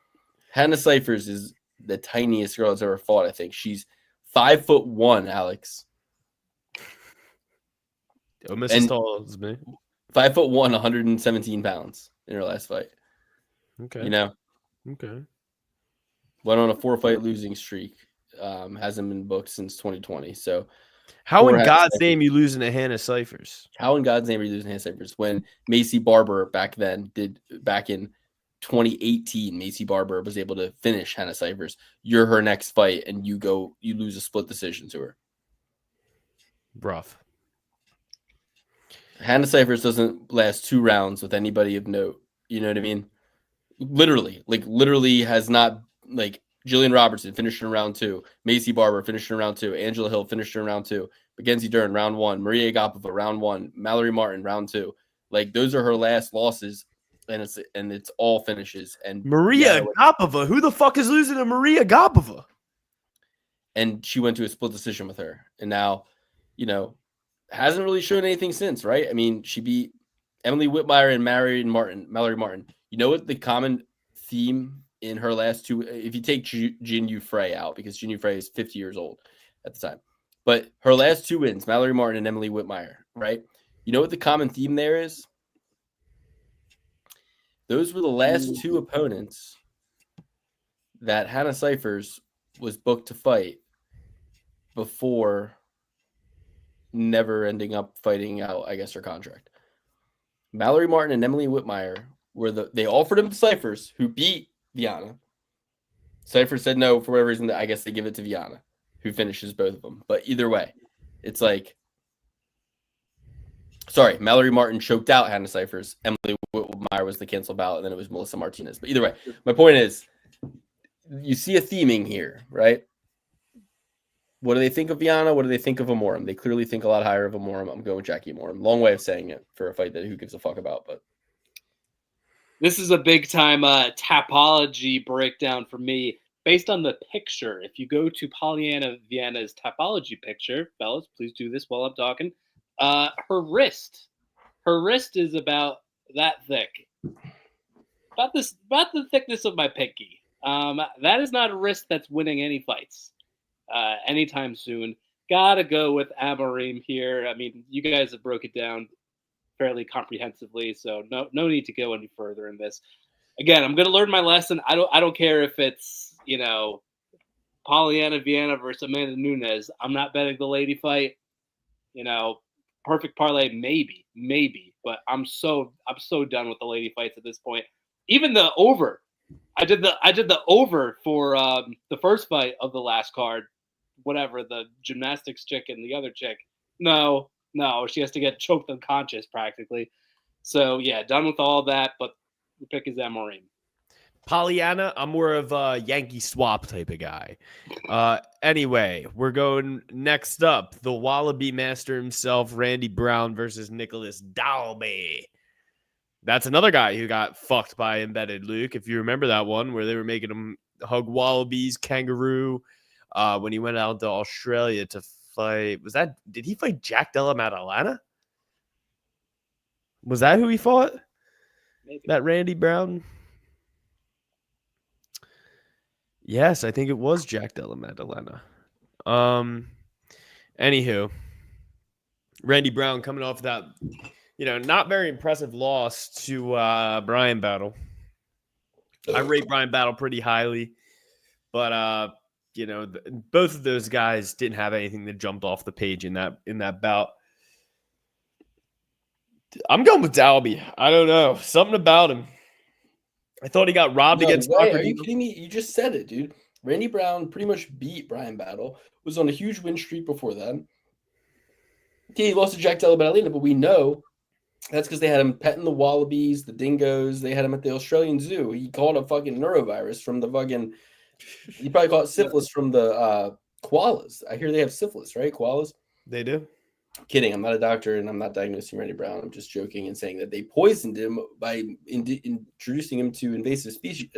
Hannah Cyphers is the tiniest girl that's ever fought. I think she's 5'1", Alex. Almost as tall as me. 5'1", 117 pounds in her last fight. Okay. You know. Okay. Went on a 4-fight losing streak. Hasn't been booked since 2020. So how in God's name you losing to Hannah Cyphers? How in God's name are you losing to Hannah Cyphers? When Macy Barber back in 2018, Macy Barber was able to finish Hannah Cyphers. You're her next fight, and you lose a split decision to her. Rough. Hannah Cyphers doesn't last 2 rounds with anybody of note. You know what I mean? Literally has not, like, Jillian Robertson finished in round 2. Macy Barber finished in round 2. Angela Hill finished in round 2. Mackenzie Dern, round 1. Maria Agapova, round 1. Mallory Martin, round 2. Like, those are her last losses, and it's all finishes. And Maria Agapova, who the fuck is losing to Maria Agapova? And she went to a split decision with her, and now, you know, hasn't really shown anything since, right? I mean, she beat Emily Whitmire and Mallory Martin. You know what the common theme in her last 2, if you take Jin Yu Frey out, because Jin Yu Frey is 50 years old at the time, but her last 2 wins, Mallory Martin and Emily Whitmire, right? You know what the common theme there is? Those were the last 2 opponents that Hannah Cyphers was booked to fight before never ending up fighting out, I guess, her contract. Mallory Martin and Emily Whitmire they offered him to Cyphers, who beat Viana. Cyphers said no for whatever reason. I guess they give it to Viana, who finishes both of them. But either way, it's like Sorry, Mallory Martin choked out Hannah Cyphers. Emily Whitmire was the canceled ballot, and then it was Melissa Martinez. But either way, my point is, you see a theming here, right? What do they think of Viana? What do they think of Amorim? They clearly think a lot higher of Amorim. I'm going with Jackie Amorim. Long way of saying it for a fight that who gives a fuck about, but This is a big time tapology breakdown for me. Based on the picture, if you go to Polyana Viana's tapology picture, fellas, please do this while I'm talking. Her wrist is about that thick, about the thickness of my pinky. That is not a wrist that's winning any fights anytime soon. Gotta go with Amorim here. I mean, you guys have broke it down fairly comprehensively, so no need to go any further in this. Again, I'm gonna learn my lesson. I don't care if it's Polyana Viana versus Amanda Nunes. I'm not betting the lady fight. Perfect parlay, maybe, but I'm so done with the lady fights at this point. Even the over, I did the over for the first fight of the last card, whatever, the gymnastics chick and the other chick. No, she has to get choked unconscious practically. So yeah, done with all that. But the pick is Amorim. Pollyanna, I'm more of a Yankee swap type of guy. Anyway, we're going next up. The Wallaby master himself, Randy Brown versus Nicholas Dalby. That's another guy who got fucked by Embedded Luke. If you remember that one where they were making him hug wallabies, kangaroo, when he went out to Australia to fight. Did he fight Jack Della Maddalena? Was that who he fought? Maybe. That Randy Brown? Yes, I think it was Jack Della Maddalena. Anywho, Randy Brown coming off that, not very impressive loss to Brian Battle. I rate Brian Battle pretty highly, but both of those guys didn't have anything that jumped off the page in that bout. I'm going with Dalby. I don't know, something about him. I thought he got robbed against Are Tucker. you kidding me? You just said it, dude. Randy Brown pretty much beat Brian Battle. Was on a huge win streak before that. Yeah, he lost to Jack Della Maddalena, but we know that's because they had him petting the wallabies, the dingoes. They had him at the Australian Zoo. He caught a fucking neurovirus from the fucking. He probably caught syphilis from the koalas. I hear they have syphilis, right? Koalas. They do. Kidding. I'm not a doctor and I'm not diagnosing Randy Brown. I'm just joking and saying that they poisoned him by introducing him to invasive species.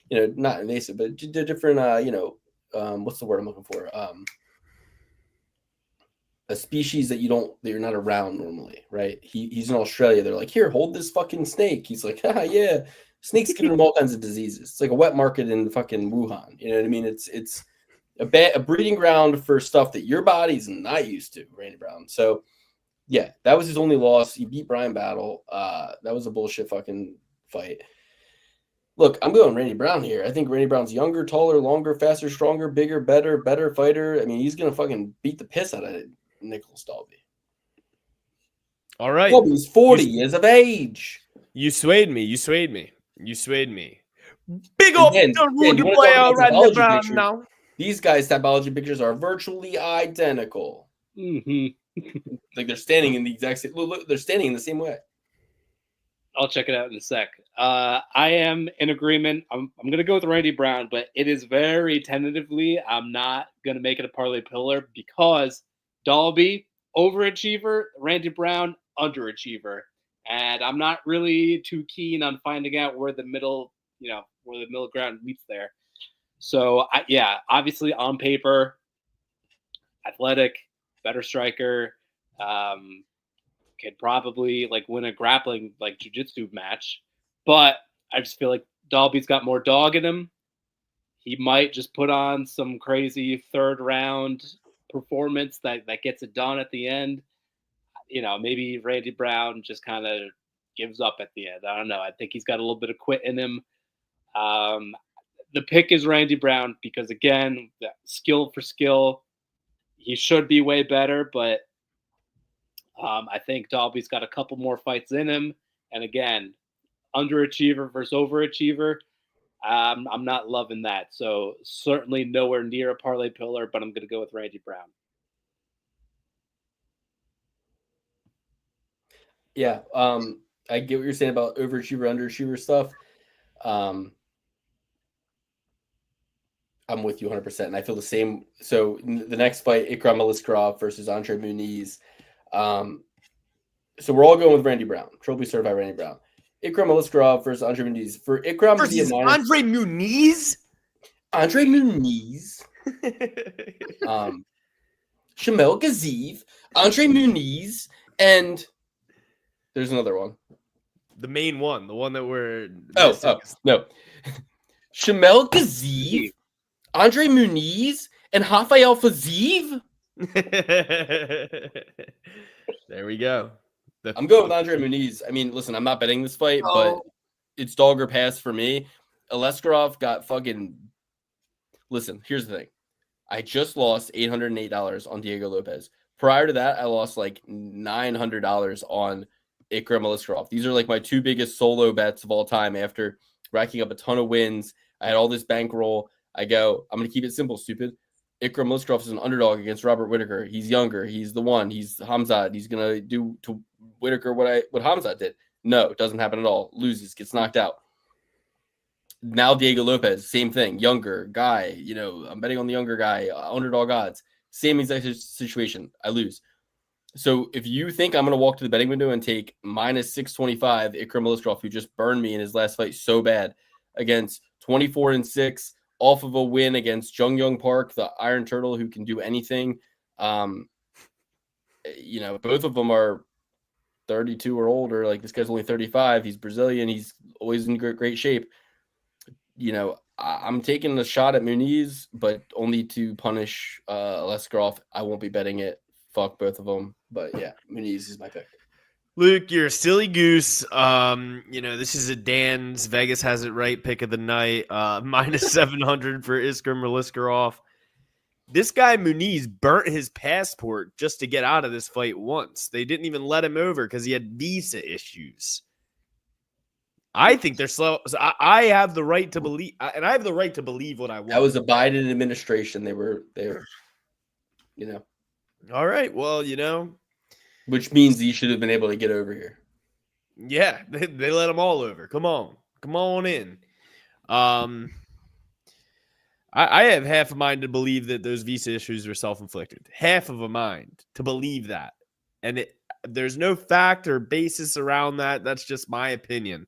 Not invasive, but different. What's the word I'm looking for? A species that you're not around normally, right? He's in Australia. They're like, here, hold this fucking snake. He's like, yeah, snakes give him all kinds of diseases. It's like a wet market in fucking Wuhan. You know what I mean? It's a breeding ground for stuff that your body's not used to, Randy Brown. So, yeah, that was his only loss. He beat Brian Battle. That was a bullshit fucking fight. Look, I'm going Randy Brown here. I think Randy Brown's younger, taller, longer, faster, stronger, bigger, better fighter. I mean, he's going to fucking beat the piss out of Nicholas Dalby. All right. Dalby's 40 years of age. You swayed me. Big up Again, the you Rudy wanna player talk about Randy typology Brown pictures? now. These guys' typology pictures are virtually identical. Mm-hmm. Like they're standing in the exact same. Look, they're standing in the same way. I'll check it out in a sec. I am in agreement. I'm going to go with Randy Brown, but it is very tentatively. I'm not going to make it a parlay pillar because Dalby, overachiever, Randy Brown, underachiever. And I'm not really too keen on finding out where the middle ground meets there. So, obviously on paper, athletic, better striker, could probably win a grappling jiu-jitsu match, but I just feel like Dalby's got more dog in him. He might just put on some crazy third round performance that gets it done at the end. Maybe Randy Brown just kind of gives up at the end. I don't know. I think he's got a little bit of quit in him. The pick is Randy Brown because, again, skill for skill, he should be way better, but I think Dalby's got a couple more fights in him. And again, underachiever versus overachiever, I'm not loving that. So certainly nowhere near a parlay pillar, but I'm going to go with Randy Brown. Yeah. I get what you're saying about overachiever, underachiever stuff. I'm with you 100%. And I feel the same. So the next fight, Ikram Aliskerov versus Andre Muniz. So we're all going with Randy Brown, trophy certified Randy Brown. Ikram Aliskerov versus Andre Muniz. For Ikram to be a Versus minus, Andre Muniz. Andre Muniz, Shamel Gaziv, Andre Muniz, and there's another one. The main one, the one that we're No. Shamel Gaziv, Andre Muniz, and Rafael Faziv. There we go. I'm going with Andre Muniz. I mean, listen, I'm not betting this fight, but it's dog or pass for me. Aliskerov got fucking. Listen, here's the thing. I just lost $808 on Diego Lopez. Prior to that, I lost like $900 on Ikram Aliskerov. These are like my two biggest solo bets of all time after racking up a ton of wins. I had all this bankroll. I go, I'm going to keep it simple, stupid. Ikram Aliskerov is an underdog against Robert Whittaker. He's younger. He's the one. He's Hamzat. He's going to do to Whittaker what Hamzat did. No, it doesn't happen at all. Loses, gets knocked out. Now Diego Lopez, same thing. Younger guy. You know, I'm betting on the younger guy. Underdog odds. Same exact situation. I lose. So if you think I'm going to walk to the betting window and take minus 625 Ikram Aliskerov, who just burned me in his last fight so bad, against 24-6, off of a win against Jung Young Park, the Iron Turtle who can do anything. You know, both of them are 32 or older. Like, this guy's only 35. He's Brazilian. He's always in great shape. You know, I'm taking a shot at Muniz, but only to punish Aliskerov. I won't be betting it. Fuck both of them. But yeah, Muniz is my pick. Luke, you're a silly goose. You know, this is a Dan's Vegas has it right pick of the night. Minus 700 for Ikram Aliskerov. This guy Muniz burnt his passport just to get out of this fight once. They didn't even let him over because he had visa issues. I think they're slow. So I have the right to believe, and I have the right to believe what I want. That was a Biden administration. They were, you know. All right. Well, you know. Which means he should have been able to get over here. Yeah, they let them all over. Come on in. I have half a mind to believe that those visa issues were self-inflicted. Half of a mind to believe that, and there's no fact or basis around that. That's just my opinion.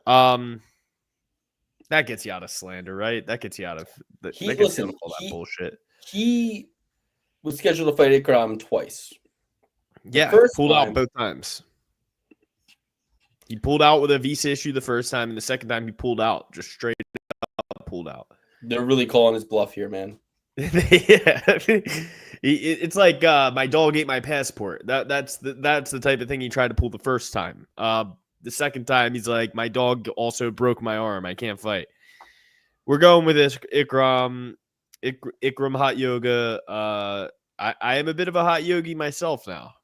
That gets you out of slander, right? That gets you out of all that bullshit. He was scheduled to fight Ikram twice. Yeah, pulled out both times. He pulled out with a visa issue the first time, and the second time he pulled out, just straight up pulled out. They're really calling his bluff here, man. Yeah, it's like my dog ate my passport. That's the type of thing he tried to pull the first time. The second time, he's like, my dog also broke my arm. I can't fight. We're going with this Ikram hot yoga. I am a bit of a hot yogi myself now.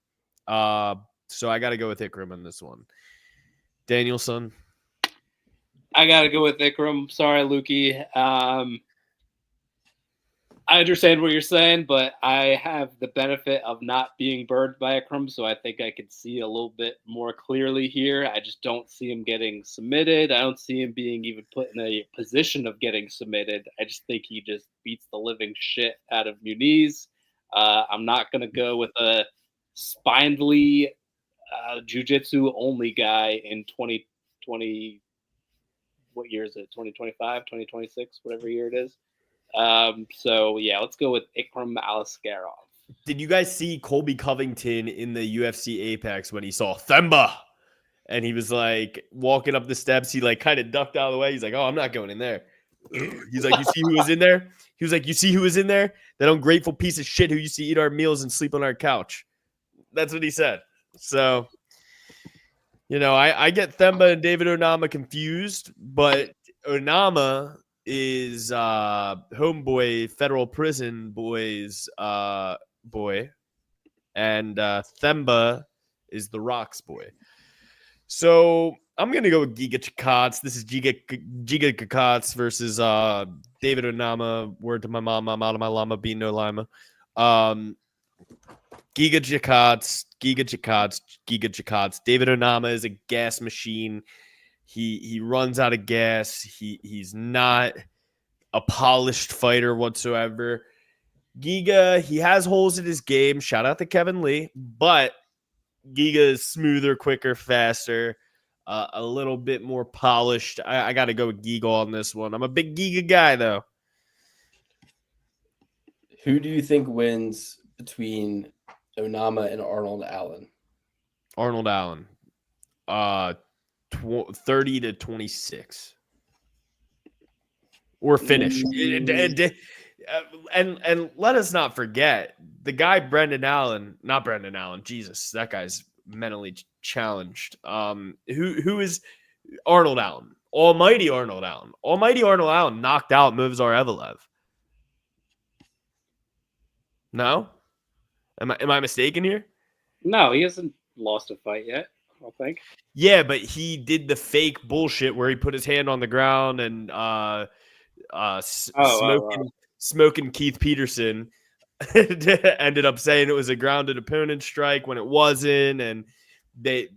So I got to go with Ikram on this one. Danielson. I got to go with Ikram. Sorry, Lukey. I understand what you're saying, but I have the benefit of not being burned by Ikram, so I think I could see a little bit more clearly here. I just don't see him getting submitted. I don't see him being even put in a position of getting submitted. I just think he just beats the living shit out of Muniz. I'm not going to go with a spindly jiu-jitsu only guy in 2020. What year is it? 2025, 2026, whatever year it is. So yeah, let's go with Ikram Aliskerov. Did you guys see Colby Covington in the UFC Apex when he saw Themba? And he was like walking up the steps. He like kind of ducked out of the way. He's like, oh, I'm not going in there. He's like, you see who was in there? He was like, you see who was in there? That ungrateful piece of shit who used to eat our meals and sleep on our couch. That's what he said. So, you know, I get Themba and David Onama confused, but Onama is homeboy federal prison boy's boy, and Themba is the Rock's boy. So I'm gonna go with Giga Chikats. This is Giga Chikats versus David Onama. Word to my mom, I'm out of my llama, being no lima. Giga Chikadze, Giga Chikadze, Giga Chikadze. David Onama is a gas machine. He runs out of gas. He's not a polished fighter whatsoever. Giga, he has holes in his game. Shout out to Kevin Lee, but Giga is smoother, quicker, faster, a little bit more polished. I got to go with Giga on this one. I'm a big Giga guy, though. Who do you think wins between Onama and Arnold Allen? Arnold Allen, 30 to 26, or finish. And let us not forget the guy not Brendan Allen. Jesus, that guy's mentally challenged. Who is Arnold Allen? Almighty Arnold Allen. Almighty Arnold Allen knocked out Movsar Evelev. No, am I mistaken here? No, he hasn't lost a fight yet, I don't think. Yeah, but he did the fake bullshit where he put his hand on the ground and smoking Keith Peterson ended up saying it was a grounded opponent strike when it wasn't, and the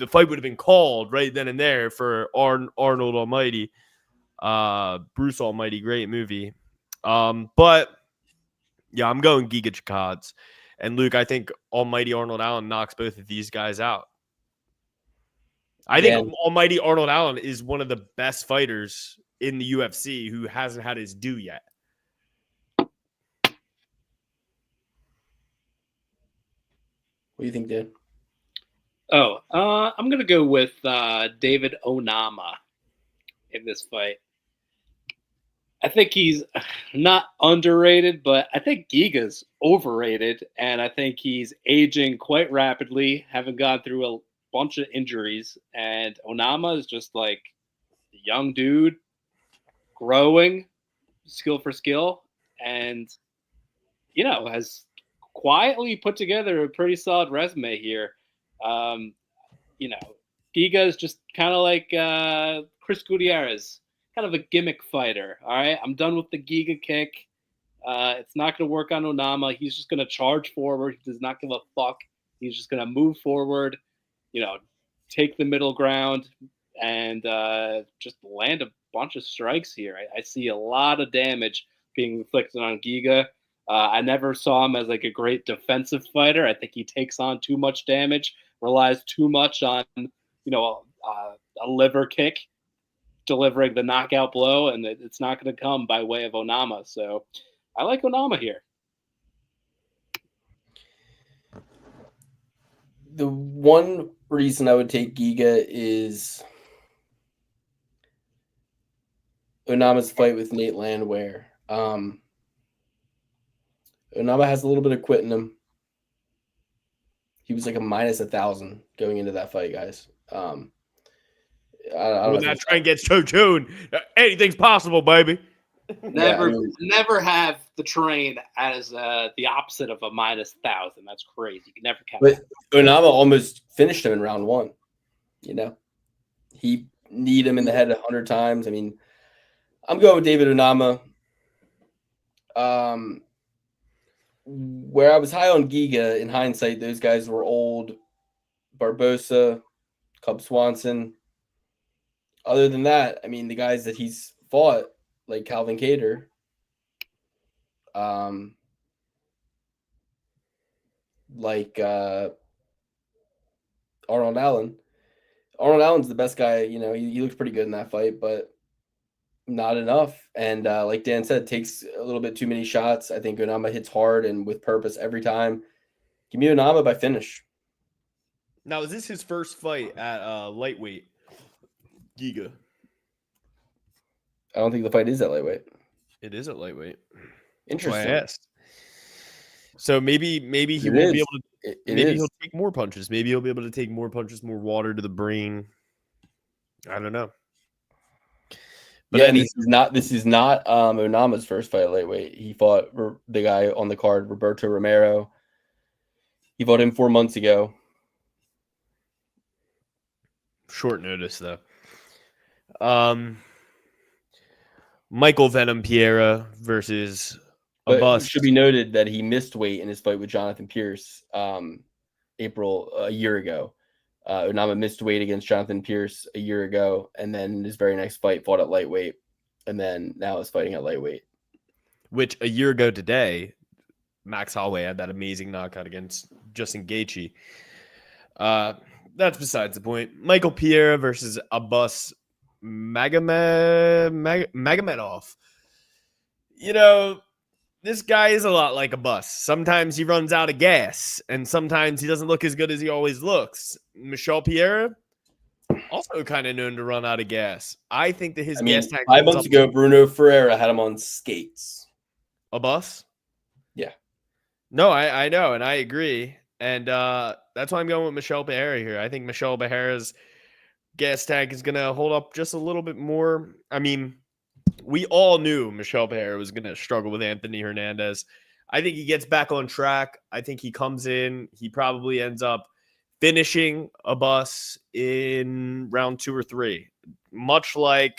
fight would have been called right then and there for Arnold Almighty, Bruce Almighty, great movie. But yeah, I'm going Giga Chikadze. And Luke, I think Almighty Arnold Allen knocks both of these guys out. I think Almighty Arnold Allen is one of the best fighters in the UFC who hasn't had his due yet. What do you think, Dan? I'm going to go with David Onama in this fight. I think he's not underrated, but I think Giga's overrated, and I think he's aging quite rapidly, having gone through a bunch of injuries, and Onama is just like a young dude, growing, skill for skill, and, has quietly put together a pretty solid resume here. Giga is just kind of like Chris Gutierrez, kind of a gimmick fighter. All right, I'm done with the Giga kick. It's not going to work on Onama. He's just going to charge forward. He does not give a fuck. He's just going to move forward, take the middle ground, and just land a bunch of strikes here. I see a lot of damage being inflicted on Giga. I never saw him as like a great defensive fighter. I think he takes on too much damage, relies too much on, a liver kick, delivering the knockout blow, and it's not going to come by way of Onama. So I like Onama here. The one reason I would take Giga is Onama's fight with Nate Landwehr. Onama has a little bit of quit in him. He was like a minus 1,000 going into that fight, guys. I don't When that train gets choo-chooed, anything's possible, baby. Never have the train as the opposite of a minus 1,000. That's crazy. You can never count. But Onama almost finished him in round one. He kneed him in the head 100 times. I mean, I'm going with David Onama. Where I was high on Giga, in hindsight, those guys were old. Barbosa, Cub Swanson. Other than that, I mean, the guys that he's fought, like Calvin Kattar, like Arnold Allen. Arnold Allen's the best guy. He looked pretty good in that fight, but not enough. And like Dan said, takes a little bit too many shots. I think Onama hits hard and with purpose every time. Give me Onama by finish. Now, is this his first fight at lightweight? Giga. I don't think the fight is at lightweight. It is at lightweight. Interesting. That's why I asked. So maybe he won't be able to. Maybe he'll take more punches. Maybe he'll be able to take more punches, more water to the brain. I don't know. But yeah, this is not Onama's first fight at lightweight. He fought the guy on the card, Roberto Romero. He fought him 4 months ago. Short notice, though. Michael Venom Piera versus But bust. it should be noted that he missed weight in his fight with Jonathan Pierce April a year ago. Unama missed weight against Jonathan Pierce a year ago, and then his very next fight fought at lightweight, and then now is fighting at lightweight. Which a year ago today, Max Holloway had that amazing knockout against Justin Gaethje. That's besides the point. Michael Pierre versus Abbas Magomedov. You know, this guy is a lot like a bus. Sometimes he runs out of gas, and sometimes he doesn't look as good as he always looks. Michel Pierre, also kind of known to run out of gas. I think that his gas tank 5 months ago, Bruno Ferreira had him on skates. A bus? Yeah. No, I know, and I agree. And that's why I'm going with Michel Pereira here. I think Michel Pereira's gas tank is going to hold up just a little bit more. I mean, we all knew Michel Pereira was going to struggle with Anthony Hernandez. I think he gets back on track. I think he comes in. He probably ends up finishing a bus in round 2 or 3, much like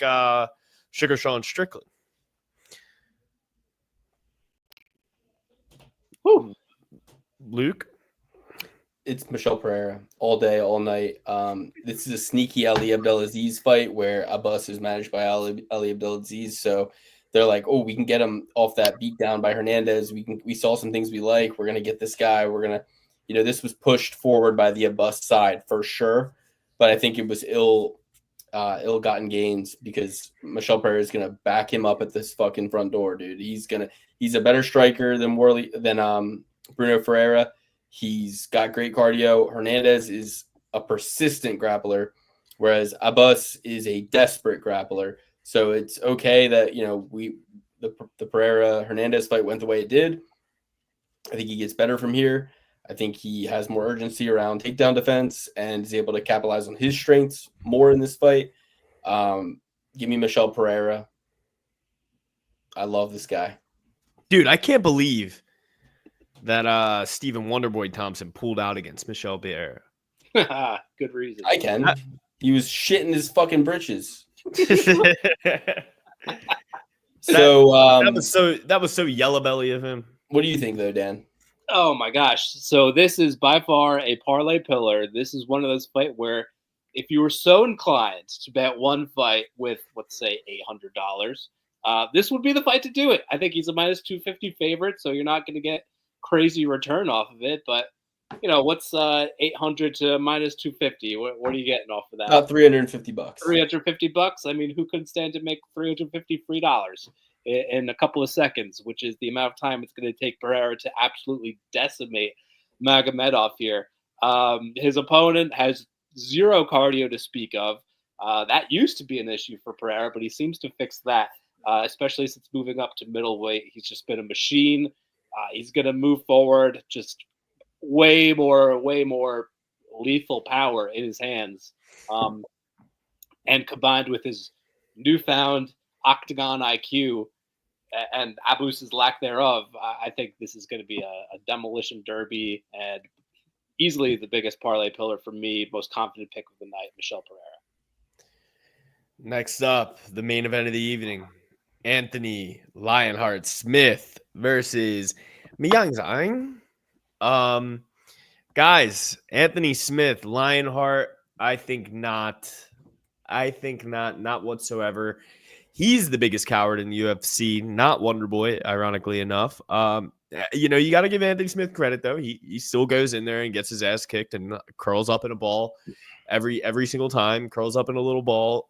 Sugar Sean Strickland. Woo. Luke? It's Michel Pereira all day, all night. This is a sneaky Ali Abdelaziz fight where Abbas is managed by Ali Abdelaziz. So they're like, oh, we can get him off that beat down by Hernandez. We saw some things we like. We're going to get this guy. We're going to, this was pushed forward by the Abbas side for sure. But I think it was ill-gotten gains because Michel Pereira is going to back him up at this fucking front door, dude. He's a better striker than Bruno Ferreira. He's got great cardio. Hernandez is a persistent grappler, whereas Abbas is a desperate grappler. So it's okay that, the Pereira Hernandez fight went the way it did. I think he gets better from here. I think he has more urgency around takedown defense and is able to capitalize on his strengths more in this fight. Give me Michel Pereira. I love this guy. Dude, I can't believe that Stephen Wonderboy Thompson pulled out against Michel Pereira. Good reason. I can. He was shitting his fucking britches. That was so yellow belly of him. What do you think, though, Dan? Oh my gosh. So this is by far a parlay pillar. This is one of those fights where if you were so inclined to bet one fight with, let's say, $800, this would be the fight to do it. I think he's a minus 250 favorite, so you're not going to get crazy return off of it. But, what's 800 to minus 250? What are you getting off of that? About $350. $350. I mean, who couldn't stand to make $350 free dollars in a couple of seconds, which is the amount of time it's going to take Pereira to absolutely decimate Magomedov here. His opponent has zero cardio to speak of. That used to be an issue for Pereira, but he seems to fix that, especially since moving up to middleweight. He's just been a machine. He's going to move forward, just way more lethal power in his hands. And combined with his newfound octagon IQ and Abus's lack thereof, I think this is going to be a demolition derby and easily the biggest parlay pillar for me, most confident pick of the night, Michel Pereira. Next up, the main event of the evening, Anthony Lionheart Smith versus Miyang Zhang. Guys, Anthony Smith, Lionheart, I think not whatsoever. He's the biggest coward in the UFC, not Wonderboy, ironically enough. You got to give Anthony Smith credit, though. He still goes in there and gets his ass kicked and curls up in a ball every single time, curls up in a little ball,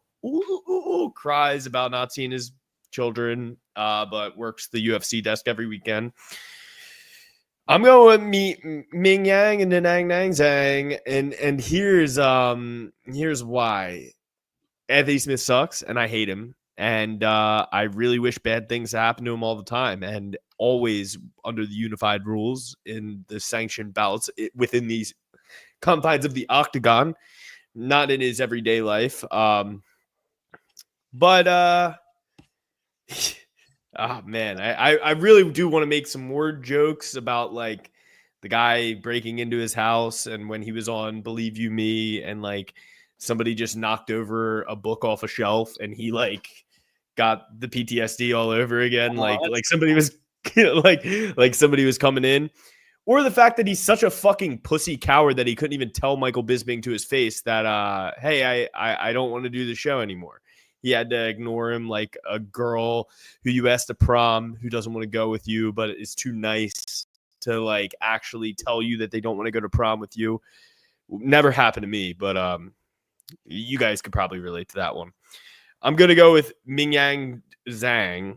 cries about not seeing his children, but works the UFC desk every weekend. I'm going with Ming Yang and Nang Nang Zhang, and here's why. Anthony Smith sucks, and I hate him. And I really wish bad things happen to him all the time, and always under the unified rules in the sanctioned bouts within these confines of the octagon, not in his everyday life. But oh man, I really do want to make some more jokes about like the guy breaking into his house and when he was on Believe You Me and like somebody just knocked over a book off a shelf and he like got the PTSD all over again. Like somebody was like somebody was coming in, or the fact that he's such a fucking pussy coward that he couldn't even tell Michael Bisping to his face that hey, I don't want to do the show anymore. He had to ignore him like a girl who you asked to prom who doesn't want to go with you, but is too nice to like actually tell you that they don't want to go to prom with you. Never happened to me, but you guys could probably relate to that one. I'm gonna go with Mingyang Zhang,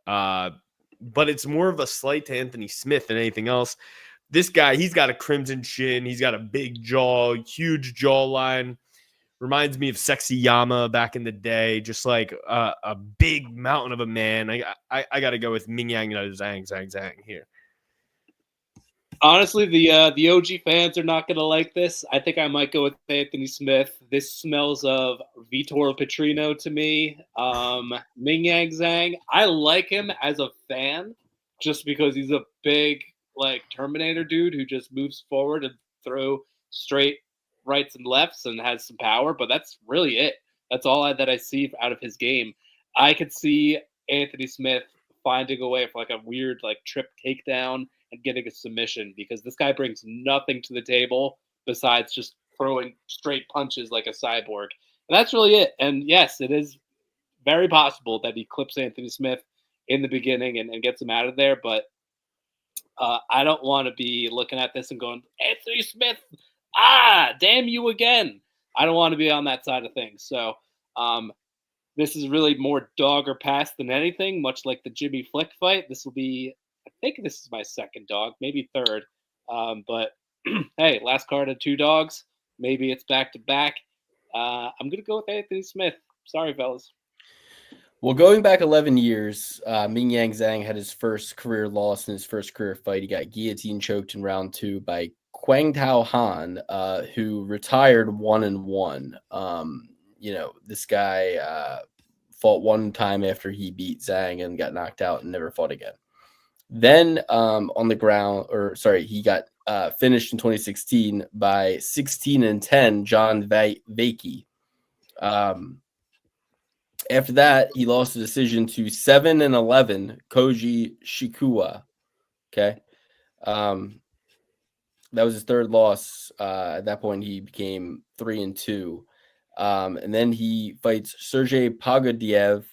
but it's more of a slight to Anthony Smith than anything else. This guy, he's got a crimson chin, he's got a big jaw, huge jawline. Reminds me of Sexy Yama back in the day, just like a big mountain of a man. I got to go with Mingyang Zhang here. Honestly, the OG fans are not going to like this. I think I might go with Anthony Smith. This smells of Vitor Petrino to me. Mingyang Zhang, I like him as a fan just because he's a big like Terminator dude who just moves forward and throw straight rights and lefts and has some power, but that's really it. That's all that I see out of his game. I could see Anthony Smith finding a way for like a weird like trip takedown and getting a submission because this guy brings nothing to the table besides just throwing straight punches like a cyborg. And that's really it. And yes, it is very possible that he clips Anthony Smith in the beginning and gets him out of there, but I don't want to be looking at this and going, Anthony Smith, damn you again. I don't want to be on that side of things. So this is really more dog or pass than anything, much like the Jimmy Flick fight. This will be, I think this is my second dog, maybe third. But hey, last card of 2 dogs. Maybe it's back to back. I'm going to go with Anthony Smith. Sorry, fellas. Well, going back 11 years, Mingyang Zhang had his first career loss in his first career fight. He got guillotine choked in round 2 by Quang Tao Han, who retired 1-1. This guy fought one time after he beat Zhang and got knocked out and never fought again. Then on the ground, he got finished in 2016 by 16-10 John Vakey. After that, he lost the decision to 7-11 Koji Shikuwa. Okay. That was his third loss. At that point, he became 3-2. And then he fights Sergey Pogodiev,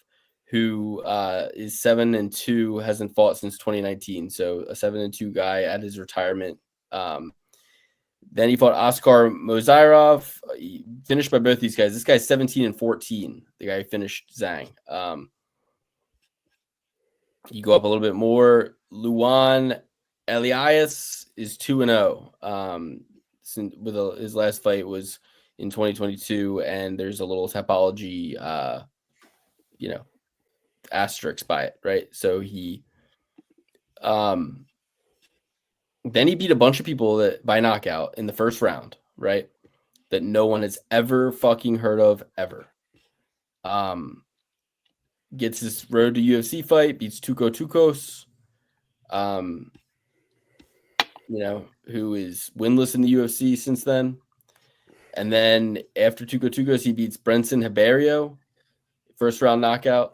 who is 7-2, hasn't fought since 2019. So a 7-2 guy at his retirement. Then he fought Oskar Mozarov. He finished by both these guys. This guy's 17-14. The guy who finished Zhang. You go up a little bit more. Luan Elias is 2-0. His last fight was in 2022, and there's a little topology, asterisk by it, right? So he, then he beat a bunch of people by knockout in the first round, right? That no one has ever fucking heard of ever. Gets his road to UFC fight, beats Tuco Tucos, who is winless in the UFC since then. And then after Tuco Tucos, he beats Brenson Hibario, first round knockout.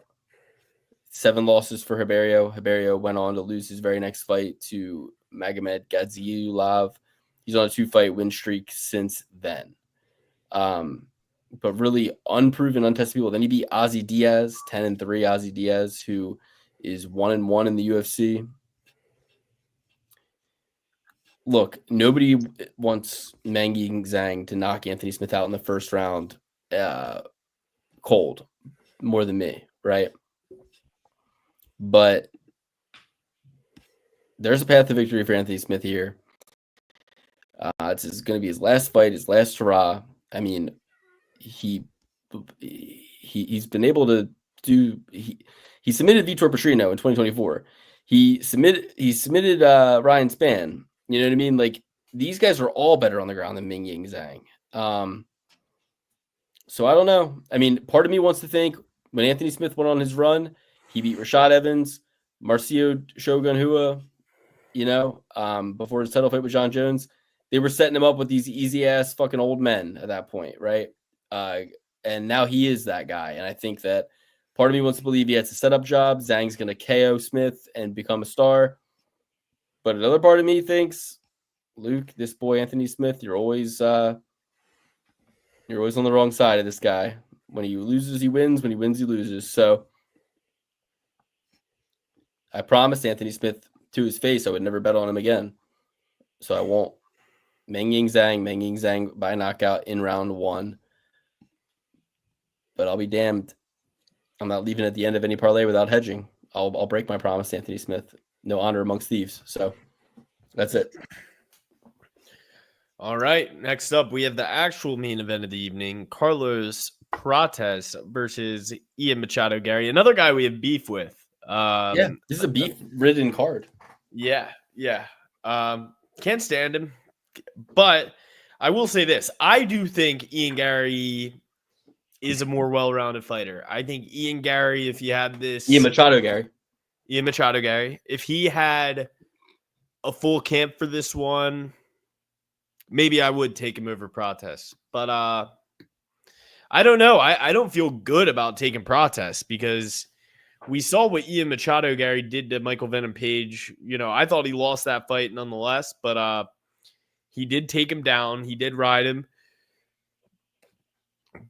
7 losses for Hibario. Hibario went on to lose his very next fight to Magomed Gaziulov. He's on a 2-fight win streak since then. But really unproven, untested people. Then he beat Ozzy Diaz, 10-3 Ozzy Diaz, who is 1-1 in the UFC. Look, nobody wants Mingyang Zhang to knock Anthony Smith out in the first round cold more than me, right? But there's a path to victory for Anthony Smith here. It's going to be his last fight, his last hurrah. I mean, he's been able to do. He submitted Vitor Petrino in 2024. He submitted Ryan Spann. You know what I mean? Like, these guys are all better on the ground than Mingyang Zhang. So I don't know. I mean, part of me wants to think when Anthony Smith went on his run, he beat Rashad Evans, Marcio Shogun Hua, before his title fight with John Jones. They were setting him up with these easy-ass fucking old men at that point, right? And now he is that guy. And I think that Part of me wants to believe he has a setup job. Zhang's going to KO Smith and become a star. But another part of me thinks, Luke, this boy Anthony Smith, you're always on the wrong side of this guy. When he loses, he wins. When he wins, he loses. So I promised Anthony Smith to his face I would never bet on him again. So I won't. Meng Ying Zhang by knockout in round 1. But I'll be damned. I'm not leaving at the end of any parlay without hedging. I'll break my promise to Anthony Smith. No honor amongst thieves. So that's it. All right. Next up, we have the actual main event of the evening. Carlos Prates versus Ian Machado Garry. Another guy we have beef with. This is a beef-ridden card. Yeah. Can't stand him. But I will say this. I do think Ian Garry is a more well-rounded fighter. I think Ian Garry, if you had this... Ian Machado Garry, if he had a full camp for this one, maybe I would take him over Prates. But I don't know. I don't feel good about taking Prates because we saw what Ian Machado Garry did to Michael Venom Page. You know, I thought he lost that fight nonetheless, but he did take him down. He did ride him.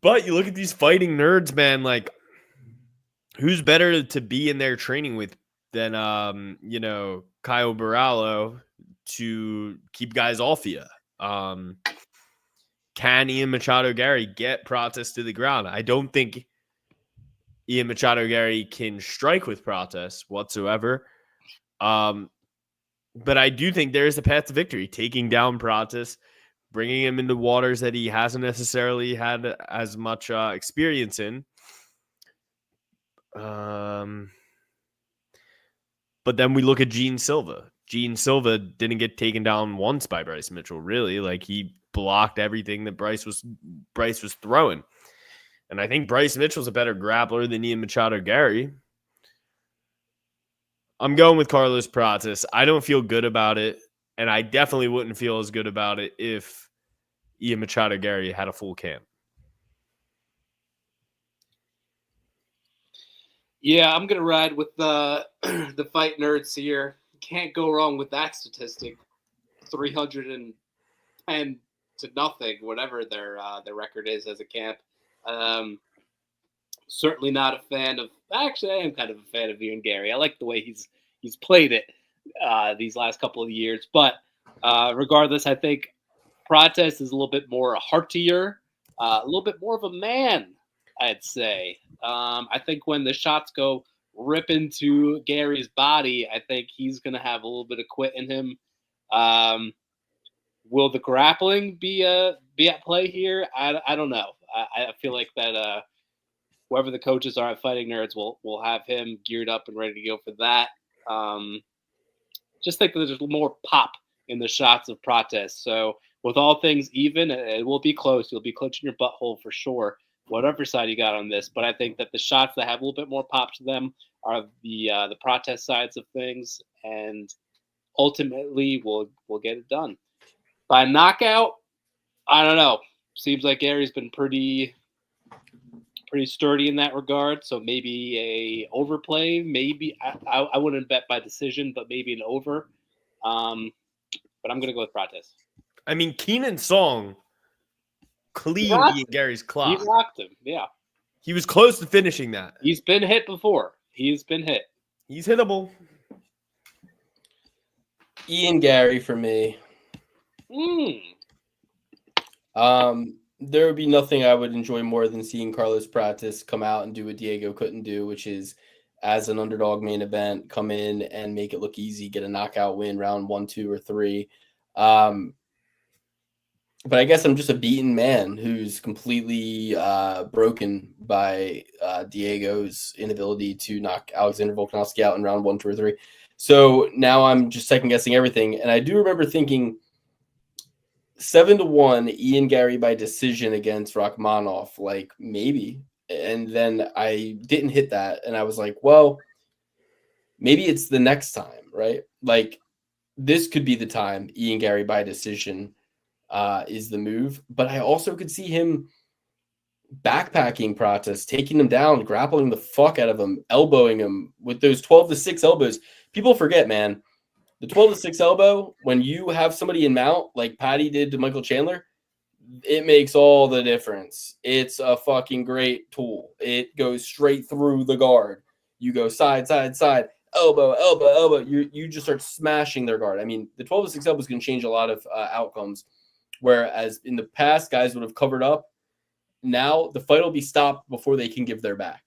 But you look at these fighting nerds, man, like who's better to be in there training with than, Kyle Barallo to keep guys off you? Can Ian Machado Garry get Prates to the ground? I don't think Ian Machado Garry can strike with Prates whatsoever. But I do think there is a path to victory, taking down Prates, bringing him into waters that he hasn't necessarily had as much experience in. But then we look at Gene Silva. Gene Silva didn't get taken down once by Bryce Mitchell, really. Like, he blocked everything that Bryce was throwing. And I think Bryce Mitchell's a better grappler than Ian Machado Garry. I'm going with Carlos Prates. I don't feel good about it, and I definitely wouldn't feel as good about it if Ian Machado Garry had a full camp. Yeah, I'm going to ride with the fight nerds here. Can't go wrong with that statistic. 310 to nothing, whatever their record is as a camp. Certainly not a fan of. Actually, I am kind of a fan of Ian Garry. I like the way he's played it these last couple of years. But regardless, I think Prates is a little bit more heartier, a little bit more of a man, I'd say. I think when the shots go rip into Gary's body, I think he's going to have a little bit of quit in him. Will the grappling be at play here? I don't know. I feel like that whoever the coaches are at Fighting Nerds will have him geared up and ready to go for that. Just think that there's more pop in the shots of Prates. So with all things even, it will be close. You'll be clenching your butthole for sure, whatever side you got on this. But I think that the shots that have a little bit more pop to them are the Prates sides of things, and ultimately we'll get it done. By knockout, I don't know. Seems like Gary's been pretty sturdy in that regard. So maybe a overplay. Maybe I wouldn't bet by decision, but maybe an over. But I'm gonna go with Prates. I mean, Keenan Song cleaned Ian Gary's clock. He rocked him. Yeah, he was close to finishing that. He's been hit before. He's been hit. He's hittable. Ian Garry for me. There would be nothing I would enjoy more than seeing Carlos Prates come out and do what Diego couldn't do, which is, as an underdog main event, come in and make it look easy, get a knockout win, round 1, 2, or 3. But I guess I'm just a beaten man who's completely broken by Diego's inability to knock Alexander Volkanovski out in round 1, 2, or 3. So now I'm just second guessing everything. And I do remember thinking 7-1 Ian Garry by decision against Rakhmonov, like maybe. And then I didn't hit that. And I was like, well, maybe it's the next time, right? Like, this could be the time Ian Garry by decision is the move. But I also could see him backpacking Prates, taking him down, grappling the fuck out of him, elbowing him with those 12-6 elbows. People forget, man. The 12-6 elbow, when you have somebody in mount like Patty did to Michael Chandler, it makes all the difference. It's a fucking great tool. It goes straight through the guard. You go side, side, side, elbow, elbow, elbow. You just start smashing their guard. I mean, the 12-6 elbows can change a lot of outcomes. Whereas in the past, guys would have covered up. Now the fight will be stopped before they can give their back.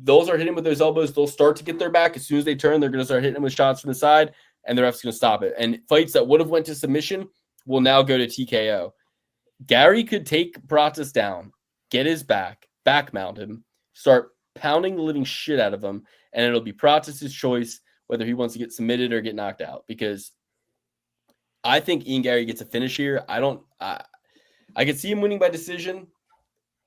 Those are hitting with those elbows. They'll start to get their back. As soon as they turn, they're going to start hitting them with shots from the side, and the ref's going to stop it. And fights that would have went to submission will now go to TKO. Garry could take Prates down, get his back mount him, start pounding the living shit out of him, and it'll be Prates' choice whether he wants to get submitted or get knocked out. Because I think Ian Garry gets a finish here. I could see him winning by decision.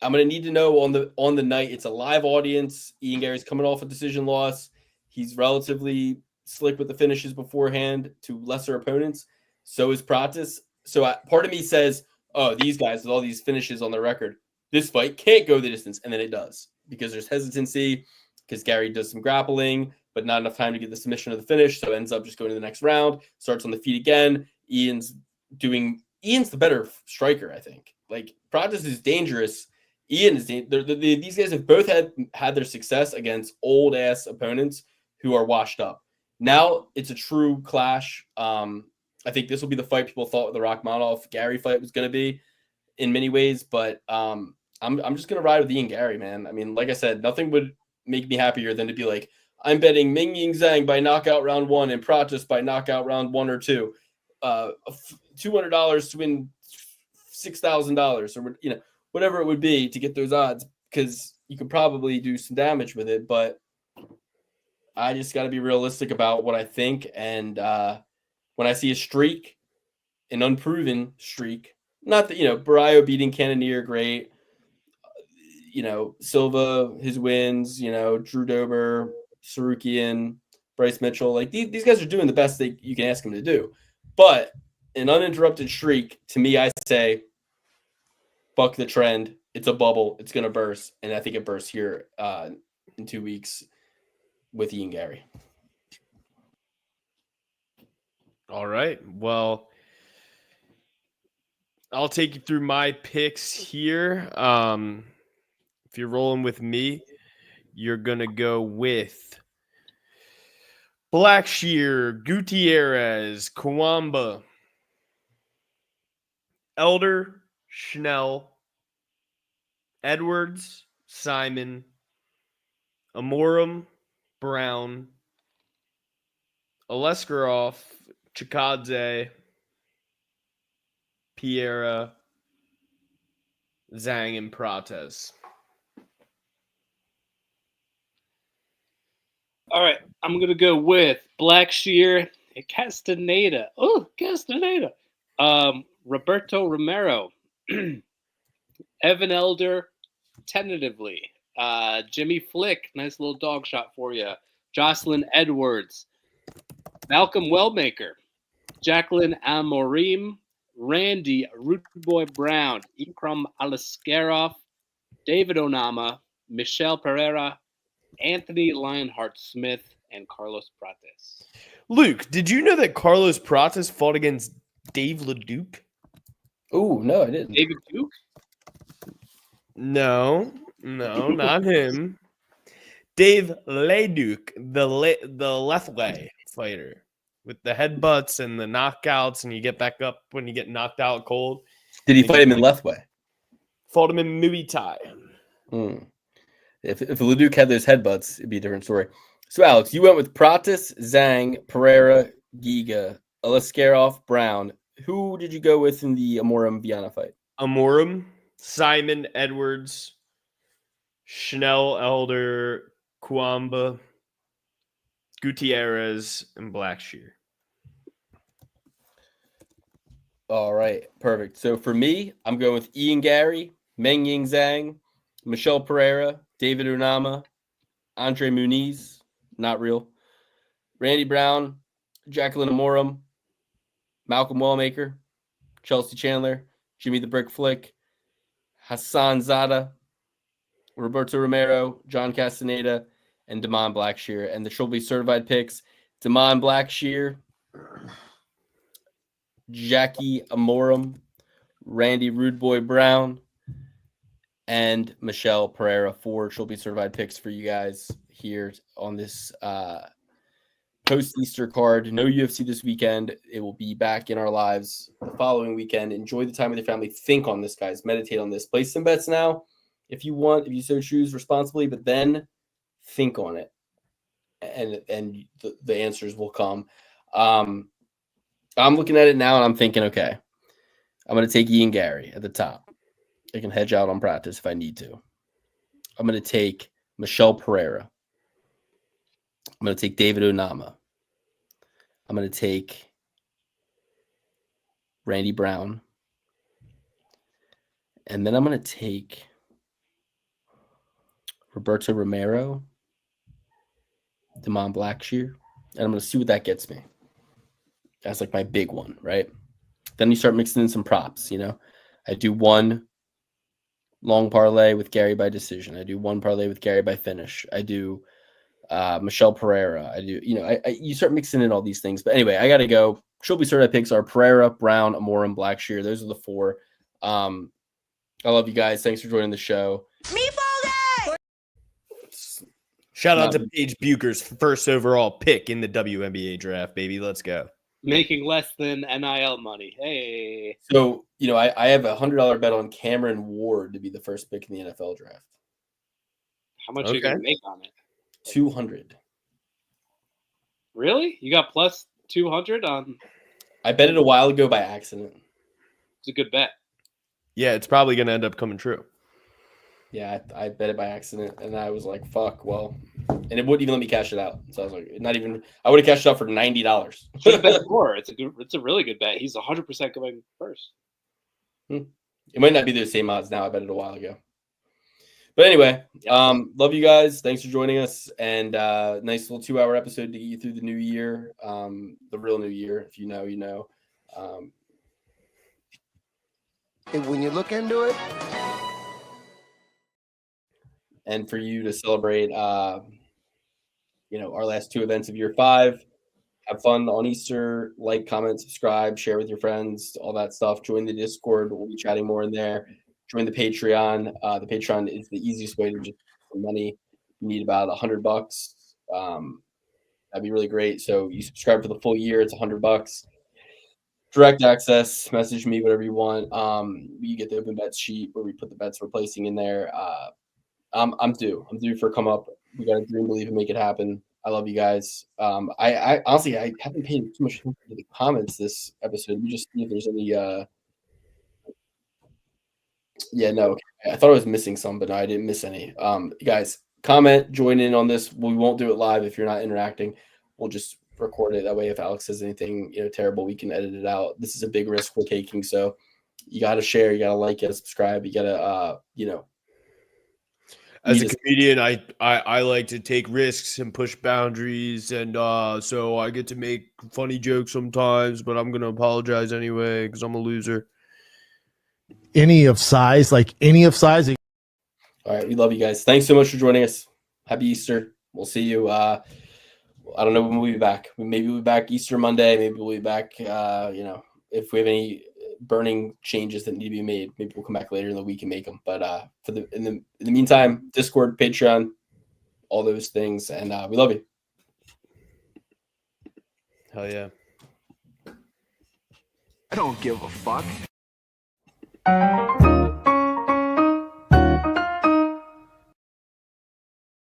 I'm going to need to know on the night. It's a live audience. Ian Garry's coming off a decision loss. He's relatively slick with the finishes beforehand to lesser opponents. So is Prates. So part of me says, oh, these guys with all these finishes on their record, this fight can't go the distance. And then it does because there's hesitancy, because Garry does some grappling, but not enough time to get the submission or the finish. So ends up just going to the next round, starts on the feet again. Ian's the better striker, I think. Like, Prates is dangerous. Ian is these guys have both had their success against old ass opponents who are washed up. Now it's a true clash. I think this will be the fight people thought the Rakhmonov Garry fight was going to be in many ways, but I'm just going to ride with Ian Garry, man. I mean, like I said, nothing would make me happier than to be like, I'm betting Mingying Zhang by knockout round 1 and Prates by knockout round 1 or 2. $200 to win $6,000 or whatever it would be to get those odds, because you could probably do some damage with it. But I just got to be realistic about what I think. And when I see a streak, an unproven streak, not that, Barrio beating Cannonier, great. Silva, his wins, Drew Dober, Sarukian, Bryce Mitchell, like these guys are doing the best you can ask them to do. But an uninterrupted streak, to me, I say, buck the trend. It's a bubble. It's going to burst. And I think it bursts here in 2 weeks with Ian Garry. All right. Well, I'll take you through my picks here. If you're rolling with me, you're going to go with Blackshear, Gutierrez, Kawamba, Elder, Schnell, Edwards, Simon, Amorum, Brown, Aleskarov, Chikadze, Piera, Zhang, and Prates. All right, I'm going to go with Blackshear, Castaneda. Oh, Castaneda. Roberto Romero. Evan Elder, tentatively. Jimmy Flick, nice little dog shot for you. Jocelyn Edwards. Malcolm Wellmaker. Jacqueline Amorim. Randy Rootboy Brown. Ikram Alaskarov. David Onama. Michelle Pereira. Anthony Lionheart Smith, and Carlos Prates. Luke, did you know that Carlos Prates fought against Dave LeDuc? Oh, no, I didn't. David Duke? No, not him. Dave LeDuc, the Lethway fighter with the headbutts and the knockouts, and you get back up when you get knocked out cold. Did he fight him in Lethway? Fought him in Muay Thai. If LeDuc had those headbutts, it'd be a different story. So, Alex, you went with Prates, Zhang, Pereira, Giga, Alaskarov, Brown. Who did you go with in the Amorum Viana fight? Amorum, Simon, Edwards, Schnell, Elder, Kawamba, Gutierrez, and Blackshear. All right, perfect. So for me, I'm going with Ian Garry, Mingying Zhang, Michelle Pereira, David Unama, Andre Muniz, not real, Randy Brown, Jacqueline Amorum, Malcolm Wellmaker, Chelsea Chandler, Jimmy the Brick Flick, Hassan Zada, Roberto Romero, John Castaneda, and Damon Blackshear. And the Should Be Certified picks, Damon Blackshear, Jackie Amorum, Randy Rude Boy Brown, and Michelle Pereira. 4 Should Be Certified picks for you guys here on this post-Easter card. No UFC this weekend. It will be back in our lives the following weekend. Enjoy the time with your family. Think on this, guys. Meditate on this. Place some bets now if you want, if you so choose responsibly, but then think on it. And the answers will come. I'm looking at it now and I'm thinking, okay, I'm going to take Ian Garry at the top. I can hedge out on Prates if I need to. I'm going to take Michelle Pereira. I'm going to take David Onama. I'm going to take Randy Brown. And then I'm going to take Roberto Romero, Damon Blackshear. And I'm going to see what that gets me. That's like my big one, right? Then you start mixing in some props, I do one long parlay with Garry by decision. I do one parlay with Garry by finish. I do Michelle Pereira. I do, you start mixing in all these things. But anyway, I got to go. Should Be Certified picks are Pereira, Brown, Amorum, Blackshear. Those are the 4. I love you guys. Thanks for joining the show. Shout out to Paige Bucher's first overall pick in the WNBA draft, baby. Let's go. Making less than NIL money. Hey. So, I have a $100 bet on Cameron Ward to be the first pick in the NFL draft. How much are you going to make on it? 200. Really? You got plus 200 on? I bet it a while ago by accident. It's a good bet. Yeah, it's probably going to end up coming true. Yeah, I bet it by accident, and I was like, "Fuck!" Well, and it wouldn't even let me cash it out. So I was like, "Not even." I would have cashed it out for $90. Should have bet more. It's a really good bet. He's 100% going first. It might not be the same odds now. I bet it a while ago. But anyway, love you guys. Thanks for joining us, and nice little 2-hour episode to get you through the new year, the real new year. If you know, you know. And when you look into it. And for you to celebrate, our last 2 events of year 5. Have fun on Easter. Like, comment, subscribe, share with your friends, all that stuff. Join the Discord. We'll be chatting more in there. Join the Patreon. The Patreon is the easiest way to just get some money. You need about $100. That'd be really great. So you subscribe for the full year. It's $100. Direct access. Message me, whatever you want. You get the open bets sheet where we put the bets we're placing in there. I'm due. I'm due for a come up. We got to dream, believe, and make it happen. I love you guys. I honestly haven't paid too much attention to the comments this episode. We just see if there's any. I thought I was missing some, but no, I didn't miss any. Guys, comment, join in on this. We won't do it live if you're not interacting. We'll just record it that way. If Alex says anything terrible, we can edit it out. This is a big risk we're taking, so you got to share, you got to like, you got to subscribe, you got to As a comedian, I like to take risks and push boundaries, and so I get to make funny jokes sometimes, but I'm going to apologize anyway because I'm a loser. Any of size. All right, we love you guys. Thanks so much for joining us. Happy Easter. We'll see you. I don't know when we'll be back. Maybe we'll be back Easter Monday. Maybe we'll be back, if we have any burning changes that need to be made, maybe we'll come back later in the week and make them. But in the meantime, Discord, Patreon, all those things, and we love you. Hell yeah. I don't give a fuck.